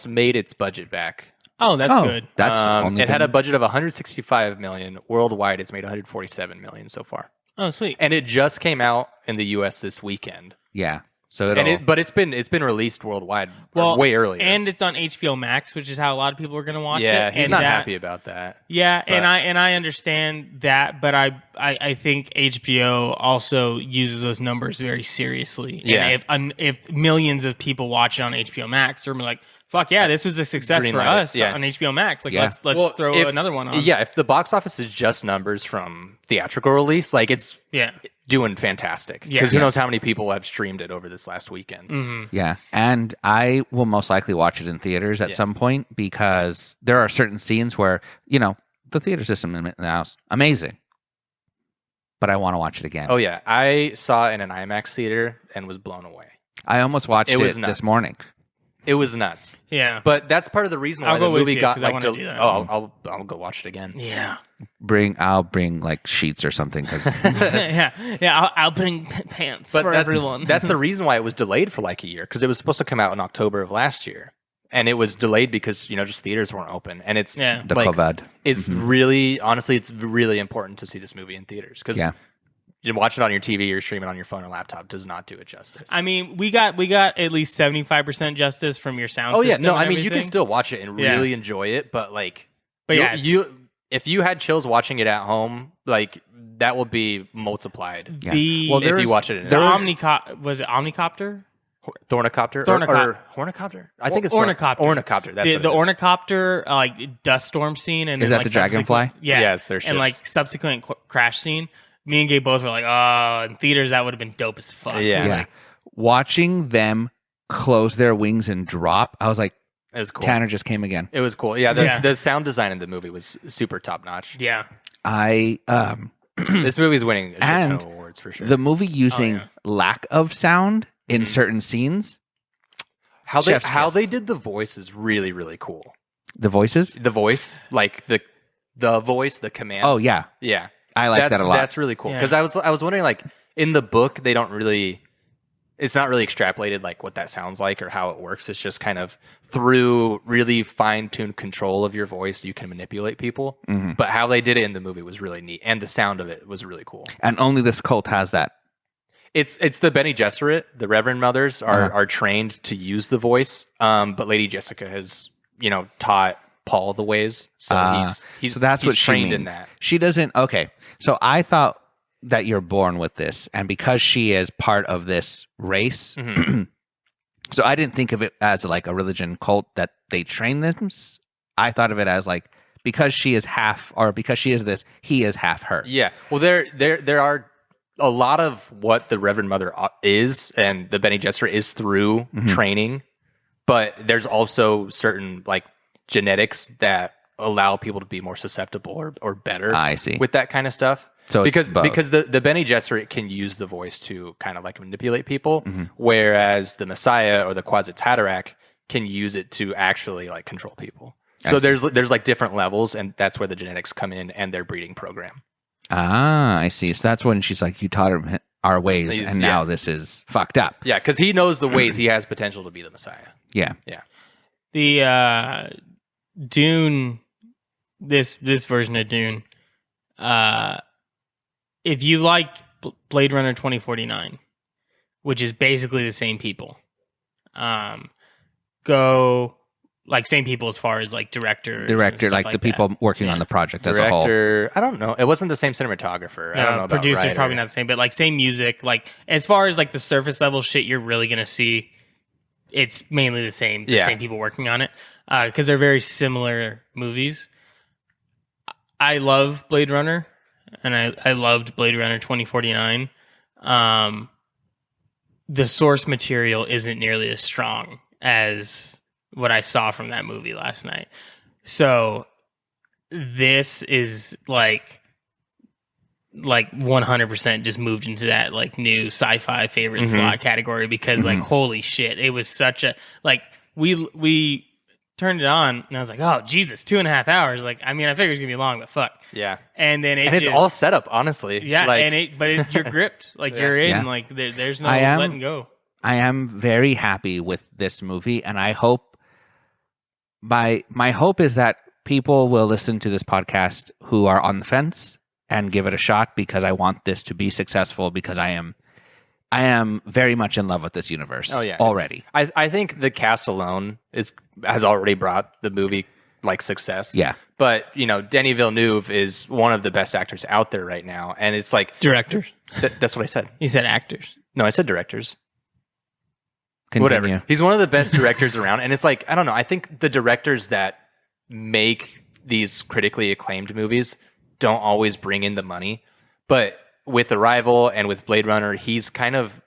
made its budget back.
Oh, that's good.
That's it had a budget of 165 million. Worldwide, it's made 147 million so far.
Oh, sweet.
And it just came out in the US this weekend.
Yeah. So
but it's been released worldwide way earlier,
and it's on HBO Max, which is how a lot of people are going to watch it.
Yeah, he's not happy about that.
Yeah, and I understand that, but I think HBO also uses those numbers very seriously.
Yeah,
and if millions of people watch it on HBO Max, they're like, "Fuck yeah, this was a success for us on HBO Max." Like, let's throw another one on.
Yeah, if the box office is just numbers from theatrical release, like it's doing fantastic because who knows how many people have streamed it over this last weekend.
Yeah, and I will most likely watch it in theaters at some point because there are certain scenes where the theater system in the house amazing, but I want to watch it again.
Oh yeah, I saw it in an IMAX theater and was blown away.
I almost watched it this morning.
It was nuts.
Yeah,
but that's part of the reason why the movie got like.
I'll
go watch it again.
Yeah.
I'll bring like sheets or something.
I'll bring pants for everyone.
That's the reason why it was delayed for like a year because it was supposed to come out in October of last year, and it was delayed because just theaters weren't open, and it's
the COVID.
It's really honestly, it's really important to see this movie in theaters because you watch it on your TV or stream it on your phone or laptop does not do it justice.
I mean, we got at least 75% justice from your sound system.
Oh yeah, no, I mean you can still watch it and really enjoy it, but if you had chills watching it at home, like that will be multiplied.
Yeah.
If
you watch it,
was it Omnicopter?
Thornicopter? Or Hornicopter? I think it's
Ornicopter.
Ornicopter. That's
the Ornicopter like dust storm scene, and
is
then,
that the dragonfly?
Yeah, it's their ships.
And like subsequent crash scene. Me and Gabe both were like, "Oh, in theaters that would have been dope as fuck."
Yeah.
Like, watching them close their wings and drop, I was like,
it was cool.
Tanner just came again.
It was cool. Yeah, the sound design in the movie was super top notch.
Yeah.
This movie's winning a shit ton of awards for sure.
The movie using lack of sound in certain scenes.
How they did the voice is really, really cool.
The voices?
The voice, like the voice, the command.
Oh yeah.
Yeah.
I like that a lot.
That's really cool because I was wondering, like, in the book they don't really. It's not really extrapolated like what that sounds like or how it works. It's just kind of through really fine-tuned control of your voice, you can manipulate people. Mm-hmm. But how they did it in the movie was really neat, and the sound of it was really cool.
And only this cult has that.
It's the Bene Gesserit. The Reverend Mothers are trained to use the voice, but Lady Jessica has taught Paul the ways, so he's what trained in that.
She doesn't. Okay, so I thought that you're born with this, and because she is part of this race, so I didn't think of it as like a religion cult that they train them. I thought of it as like because she is half, or because she is this, he is half her.
Yeah. Well, there are a lot of what the Reverend Mother is, and the Bene Gesserit is through training, but there's also certain like genetics that allow people to be more susceptible or better.
I see.
With that kind of stuff.
So
because the Bene Gesserit can use the voice to kind of like manipulate people, whereas the Messiah or the Quasitatarak can use it to actually like control people. So there's like different levels, and that's where the genetics come in and their breeding program.
Ah, I see. So that's when she's like, you taught him our ways, and now this is fucked up.
Yeah, because he knows the ways. He has potential to be the Messiah.
Yeah.
Yeah.
The Dune, this version of Dune, if you liked Blade Runner 2049, which is basically the same people, go like same people as far as like director,
like the people working on the project as a whole.
I don't know. It wasn't the same cinematographer. I don't know.
Producer's probably not the same, but like same music. Like as far as like the surface level shit, you're really gonna see it's mainly the same people working on it because they're very similar movies. I love Blade Runner. And I loved Blade Runner 2049. The source material isn't nearly as strong as what I saw from that movie last night. So this is like 100% just moved into that like new sci-fi favorite slot category because like holy shit, it was such a like we turned it on and I was like, oh Jesus, 2.5 hours. Like, I mean, I figured it's gonna be long, but fuck.
Yeah.
And then
it's all set up, honestly.
Yeah.
Like,
But you're gripped. Like you're in.
Yeah.
Like there's no letting go.
I am very happy with this movie, and I hope my hope is that people will listen to this podcast who are on the fence and give it a shot because I want this to be successful because I am very much in love with this universe.
Oh yeah,
already.
I think the cast alone has already brought the movie like success.
Yeah,
but Denis Villeneuve is one of the best actors out there right now, and it's like
directors.
That's what I said.
You said actors.
No, I said directors.
Continue.
Whatever. He's one of the best directors around, and it's like I don't know. I think the directors that make these critically acclaimed movies don't always bring in the money, but with Arrival and with Blade Runner, he's kind of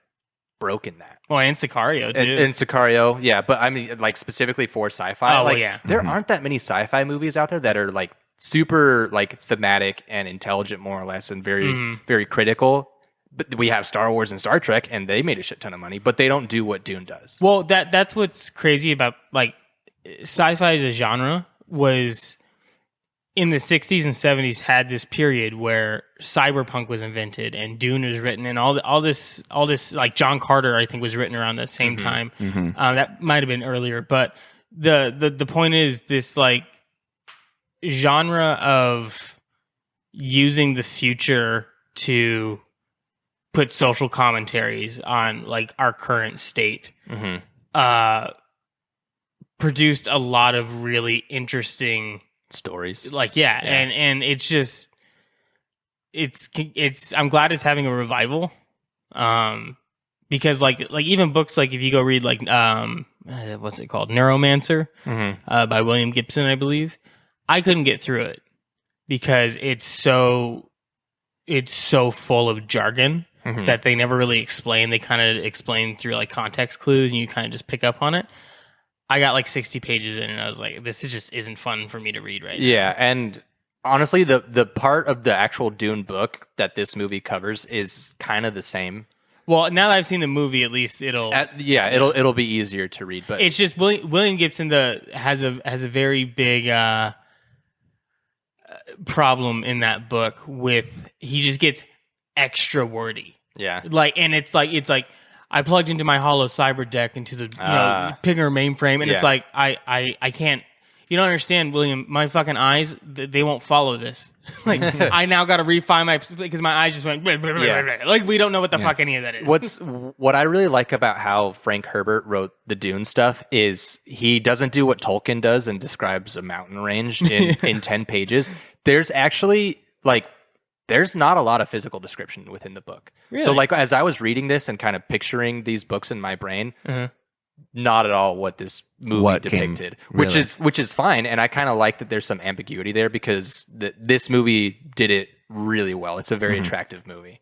broken that.
Well, and Sicario too.
And Sicario, yeah. But I mean, like specifically for sci-fi, there aren't that many sci-fi movies out there that are like super like thematic and intelligent, more or less, and very very critical. But we have Star Wars and Star Trek, and they made a shit ton of money, but they don't do what Dune does.
Well, that's what's crazy about like sci-fi as a genre was in the 60s and 70s had this period where cyberpunk was invented and Dune was written and all this like John Carter I think was written around the same time. That might have been earlier, but the point is this like genre of using the future to put social commentaries on like our current state produced a lot of really interesting
stories.
Like and it's just it's I'm glad it's having a revival because like even books like if you go read like what's it called, Neuromancer by William Gibson, I believe, I couldn't get through it because it's so full of jargon that they never really explain. They kind of explain through like context clues and you kind of just pick up on it. I got like 60 pages in and I was like, this just isn't fun for me to read right now.
Yeah, and honestly, the part of the actual Dune book that this movie covers is kind of the same.
Well, now that I've seen the movie, at least it'll
be easier to read. But
it's just William Gibson has a very big problem in that book with he just gets extra wordy.
Yeah.
And it's like I plugged into my Hollow Cyber deck into the Pigger mainframe, and it's like I can't. You don't understand, William. My fucking eyes, they won't follow this. Like, I now got to refine because my eyes just went, blah, blah, blah, blah, blah. Like, we don't know what the fuck any of that is.
What I really like about how Frank Herbert wrote the Dune stuff is he doesn't do what Tolkien does and describes a mountain range in 10 pages. There's actually, there's not a lot of physical description within the book.
Really?
So, as I was reading this and kind of picturing these books in my brain, not at all what this movie depicted, which is fine, and I kind of like that there's some ambiguity there because this movie did it really well. It's a very attractive movie.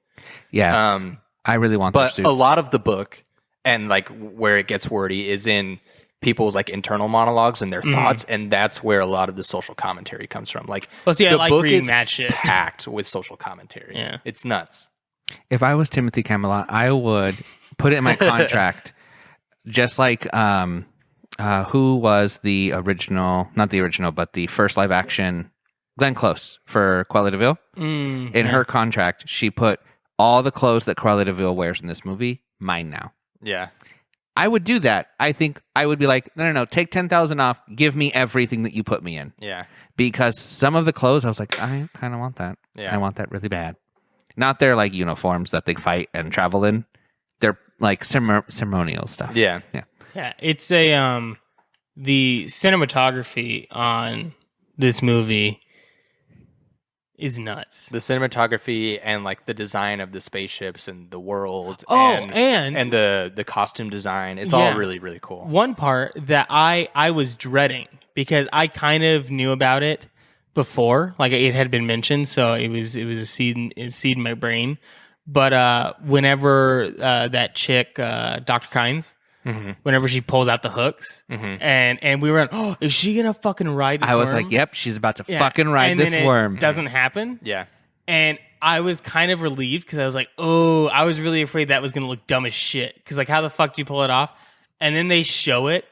Yeah, I really want.
But a lot of the book and where it gets wordy is in people's internal monologues and their thoughts, and that's where a lot of the social commentary comes from.
I like
book
reading
is
that shit.
Packed with social commentary.
Yeah,
it's nuts.
If I was Timothy Camelot, I would put it in my contract. Just like who was the original, not the original, but the first live action, Glenn Close for Cruella de Vil. In her contract, she put all the clothes that Cruella de Vil wears in this movie, mine now.
Yeah.
I would do that. I think I would be like, no, take 10,000 off. Give me everything that you put me in.
Yeah.
Because some of the clothes, I was like, I kind of want that.
Yeah.
I want that really bad. Not their uniforms that they fight and travel in. They're ceremonial stuff.
Yeah.
Yeah. It's the cinematography on this movie is nuts.
The cinematography and the design of the spaceships and the world.
And
the costume design. It's all really, really cool. One
part that I was dreading because I kind of knew about it before, it had been mentioned, so it was a seed in my brain. But whenever that chick, Dr. Kynes, whenever she pulls out the hooks, and we were like, is she gonna fucking ride this worm?
I was like, yep, she's about to fucking ride this worm.
Doesn't happen.
Yeah.
And I was kind of relieved because I was like, oh, I was really afraid that was gonna look dumb as shit. Because how the fuck do you pull it off? And then they show it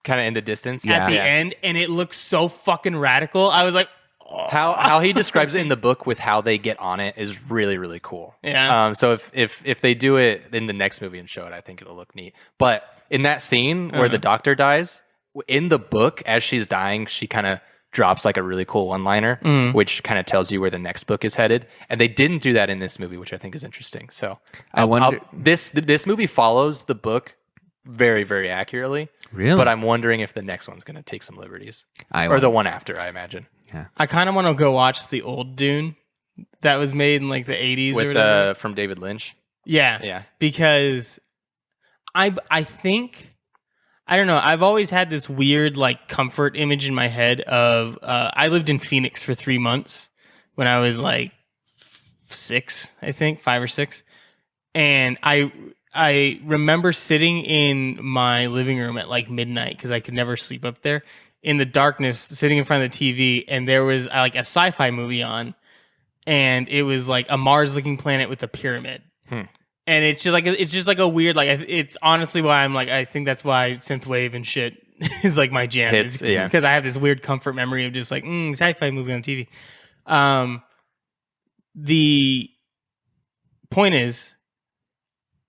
kind of in the distance
at the end, and it looks so fucking radical. I was like,
how he describes it in the book with how they get on it is really, really cool.
Yeah.
So if they do it in the next movie and show it, I think it'll look neat. But in that scene where the doctor dies, in the book, as she's dying, she kind of drops a really cool one-liner, which kind of tells you where the next book is headed. And they didn't do that in this movie, which I think is interesting. So
I wonder
this movie follows the book very, very accurately.
Really?
But I'm wondering if the next one's going to take some liberties. Or the one after, I imagine.
Yeah.
I kind of want to go watch the old Dune that was made in the 80s
with from David Lynch.
Yeah. Because I think, I don't know, I've always had this weird comfort image in my head of I lived in Phoenix for 3 months when I was 6, I think, 5 or 6. And I remember sitting in my living room at midnight because I could never sleep up there. In the darkness, sitting in front of the TV, and there was a sci-fi movie on, and it was a Mars-looking planet with a pyramid, and it's just a weird it's honestly why I'm I think that's why synthwave and shit is my jam, because I have this weird comfort memory of just sci-fi movie on TV. The point is,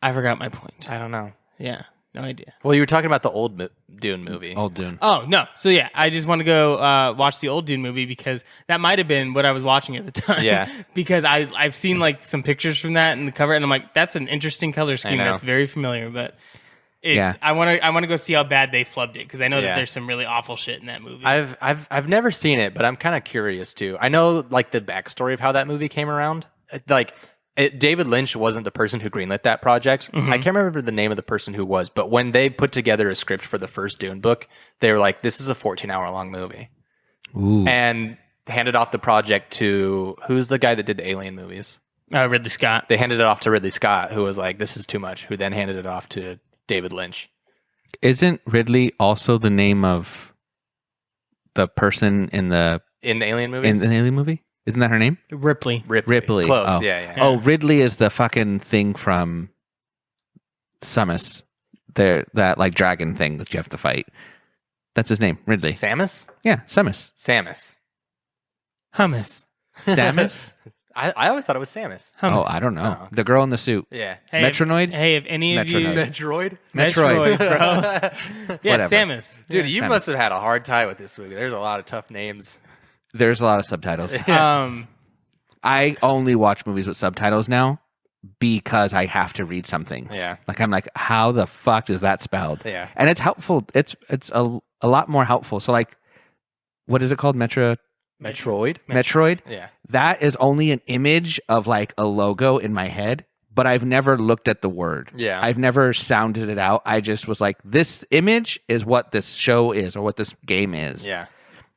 I forgot my point.
I don't know.
Yeah. No idea.
Well, you were talking about the old Dune movie.
Old Dune.
Oh, no. So, yeah, I just want to go watch the old Dune movie because that might have been what I was watching at the time.
Yeah.
Because I've seen some pictures from that in the cover, and I'm like, that's an interesting color scheme. That's very familiar, but I want to go see how bad they flubbed it because I know that there's some really awful shit in that movie.
I've never seen it, but I'm kind of curious too. I know the backstory of how that movie came around. David Lynch wasn't the person who greenlit that project. I can't remember the name of the person who was, but when they put together a script for the first Dune book, they were like, this is a 14-hour long movie.
Ooh.
And handed off the project to, who's the guy that did the Alien movies?
Ridley Scott.
They handed it off to Ridley Scott, who was like, this is too much, who then handed it off to David Lynch.
Isn't Ridley also the name of the person in the
Alien movies?
In the Alien movie? Isn't that her name?
Ripley.
Close,
oh.
Yeah. Oh, Ridley is the fucking thing from Samus. That dragon thing that you have to fight. That's his name, Ridley.
Samus?
Yeah, Samus.
Hummus.
Samus?
I always thought it was Samus.
Hummus.
Oh, I don't know.
Oh.
The girl in the suit.
Yeah.
Hey,
Metronoid?
If any of you...
Metronoid.
Metroid?
Metroid, bro. Yeah,
Whatever.
Samus.
Dude, you
Samus.
must have had a hard time with this movie. There's a lot of tough names.
There's a lot of subtitles.
Um,
I only watch movies with subtitles now because I have to read some things.
Yeah.
Like I'm like, how the fuck is that spelled?
Yeah.
And it's helpful. It's a lot more helpful. So like, what is it called?
Metroid?
Metroid?
Yeah.
That is only an image of like a logo in my head, but I've never looked at the word.
Yeah.
I've never sounded it out. I just was like, this image is what this show is or what this game is.
Yeah.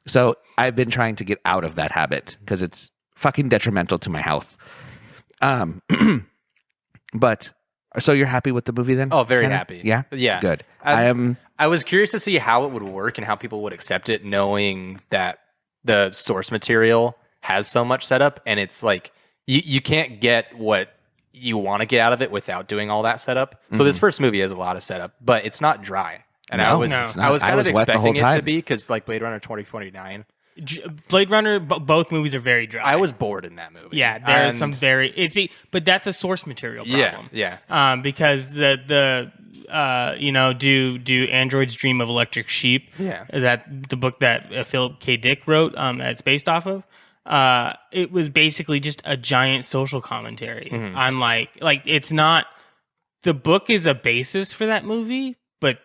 So I've been trying to get out of that habit because it's fucking detrimental to my health. But so you're happy with the movie then?
Oh, very
Tanner?
happy.
Yeah?
Yeah.
Good. I am.
I was curious to see how it would work and how people would accept it, knowing that the source material has so much setup, and it's like you can't get what you want to get out of it without doing all that setup. So this first movie has a lot of setup, but it's not dry. And I was
it's
I
not.
was kind of
wet the whole
expecting it to
time.
be, because like Blade Runner 2049,
Blade Runner, both movies are very dry.
I was bored in that movie.
Yeah, there are
And-
some but that's a source material problem.
Yeah.
Because the do androids dream of electric sheep?
Yeah.
That the book that Philip K. Dick wrote, that's based off of. It was basically just a giant social commentary on like it's not. The book is a basis for that movie, but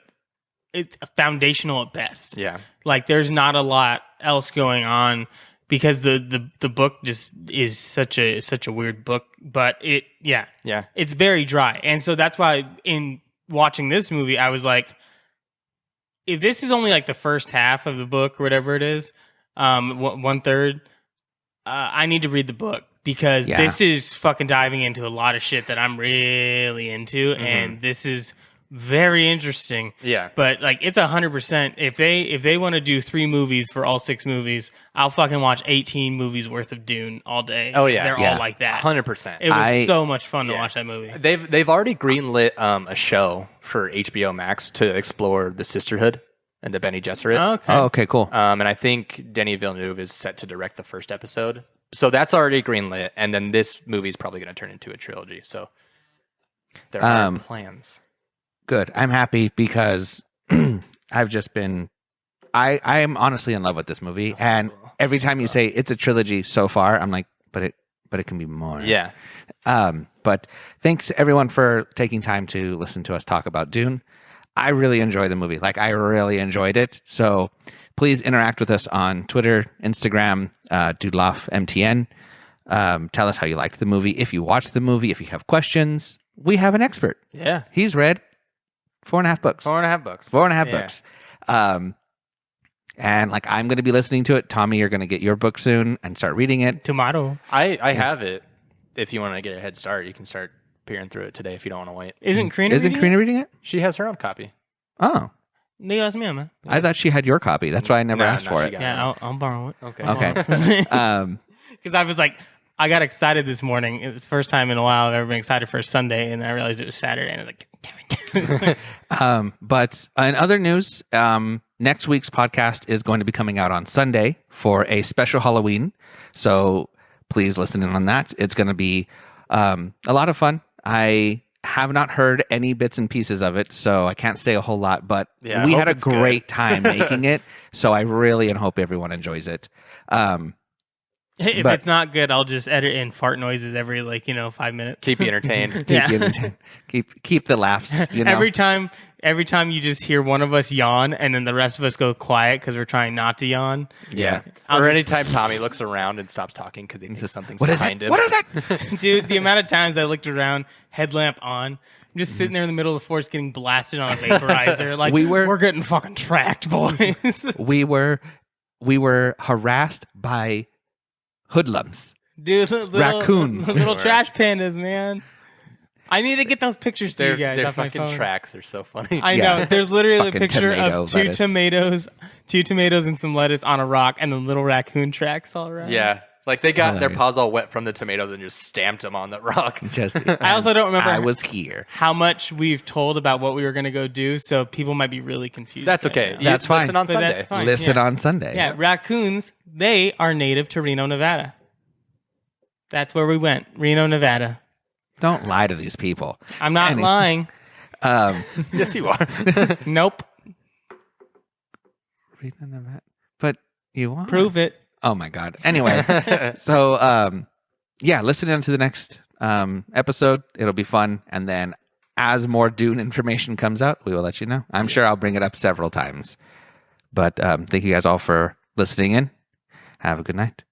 it's foundational at best.
Yeah.
Like there's not a lot else going on because the book just is such a weird book, but it's very dry. And so that's why in watching this movie I was like, if this is only like the first half of the book or whatever it is, 1/3, I need to read the book because this is fucking diving into a lot of shit that I'm really into, and this is very interesting.
Yeah.
But like it's 100%. If they want to do 3 movies for all 6 movies, I'll fucking watch 18 movies worth of Dune all day.
Oh, yeah.
They're
Yeah.
all like that.
100%.
It was so much fun to watch that movie.
They've already greenlit a show for HBO Max to explore the sisterhood and the Bene Gesserit.
Okay.
Oh, okay, cool.
And I think Denis Villeneuve is set to direct the first episode. So that's already greenlit. And then this movie is probably going to turn into a trilogy. So there are plans.
Good. I'm happy because I've just been. I am honestly in love with this movie, and every time you say it's a trilogy so far, I'm like, but it can be more.
Yeah.
But thanks everyone for taking time to listen to us talk about Dune. I really enjoy the movie. Like I really enjoyed it. So please interact with us on Twitter, Instagram, Dude Loft MTN. Tell us how you liked the movie. If you watched the movie, if you have questions, we have an expert.
Yeah.
He's read 4.5 books.
4.5 books.
4.5
Yeah.
books. And like I'm going to be listening to it. Tommy, you're going to get your book soon and start reading it.
Tomato.
I have it. If you want to get a head start, you can start peering through it today if you don't want to wait.
Isn't Karina
Isn't
reading
Karina reading it?
She has her own copy.
Oh,
it? That's me, man.
I thought she had your copy. That's why I never asked for
she
it.
got
Yeah, I'll borrow it.
Okay.
Okay.
Because I was like, I got excited this morning. It was the first time in a while I've ever been excited for a Sunday, and I realized it was Saturday, and I was like, damn it.
But in other news, next week's podcast is going to be coming out on Sunday for a special Halloween. So please listen in on that. It's going to be a lot of fun. I have not heard any bits and pieces of it, so I can't say a whole lot, but
Yeah, I
we
hope
had a
it's good.
great time making it. So I really and hope everyone enjoys it.
If
But-
it's not good, I'll just edit in fart noises every 5 minutes.
Keep you entertained.
Keep,
Yeah.
you entertained. keep the laughs. You know?
Every time you just hear one of us yawn and then the rest of us go quiet because we're trying not to yawn.
Yeah.
I'll
Or
just-
anytime Tommy looks around and stops talking because he thinks something's
What is
behind
it?
him.
What is it?
Dude, the amount of times I looked around, headlamp on, I'm just sitting there in the middle of the forest getting blasted on a vaporizer. Like we're getting fucking tracked, boys.
we were harassed by hoodlums.
Dude, little,
Raccoon.
little trash pandas, man. I need to get those pictures to you guys
Their
off my
fucking
phone.
tracks are so funny.
I
Yeah.
know. There's literally a
Fucking
picture
tomato
of two
lettuce.
tomatoes and some lettuce on a rock, and then little raccoon tracks all around.
Yeah. Like they got their
Hilarious.
paws all wet from the tomatoes and just stamped them on the rock.
Just
I also don't remember
I was here.
how much we've told about what we were going to go do, so people might be really confused.
That's
right
okay.
now.
You
That's fine.
Listen on
But
Sunday.
that's fine.
Listen
yeah.
on Sunday.
Yeah, raccoons, they are native to Reno, Nevada. That's where we went, Reno, Nevada.
Don't lie to these people.
I'm not lying.
Yes, you are.
Nope.
But you are.
Prove it.
Oh my God. Anyway, so yeah, listen in to the next episode. It'll be fun. And then as more Dune information comes out, we will let you know. I'm sure I'll bring it up several times. But thank you guys all for listening in. Have a good night.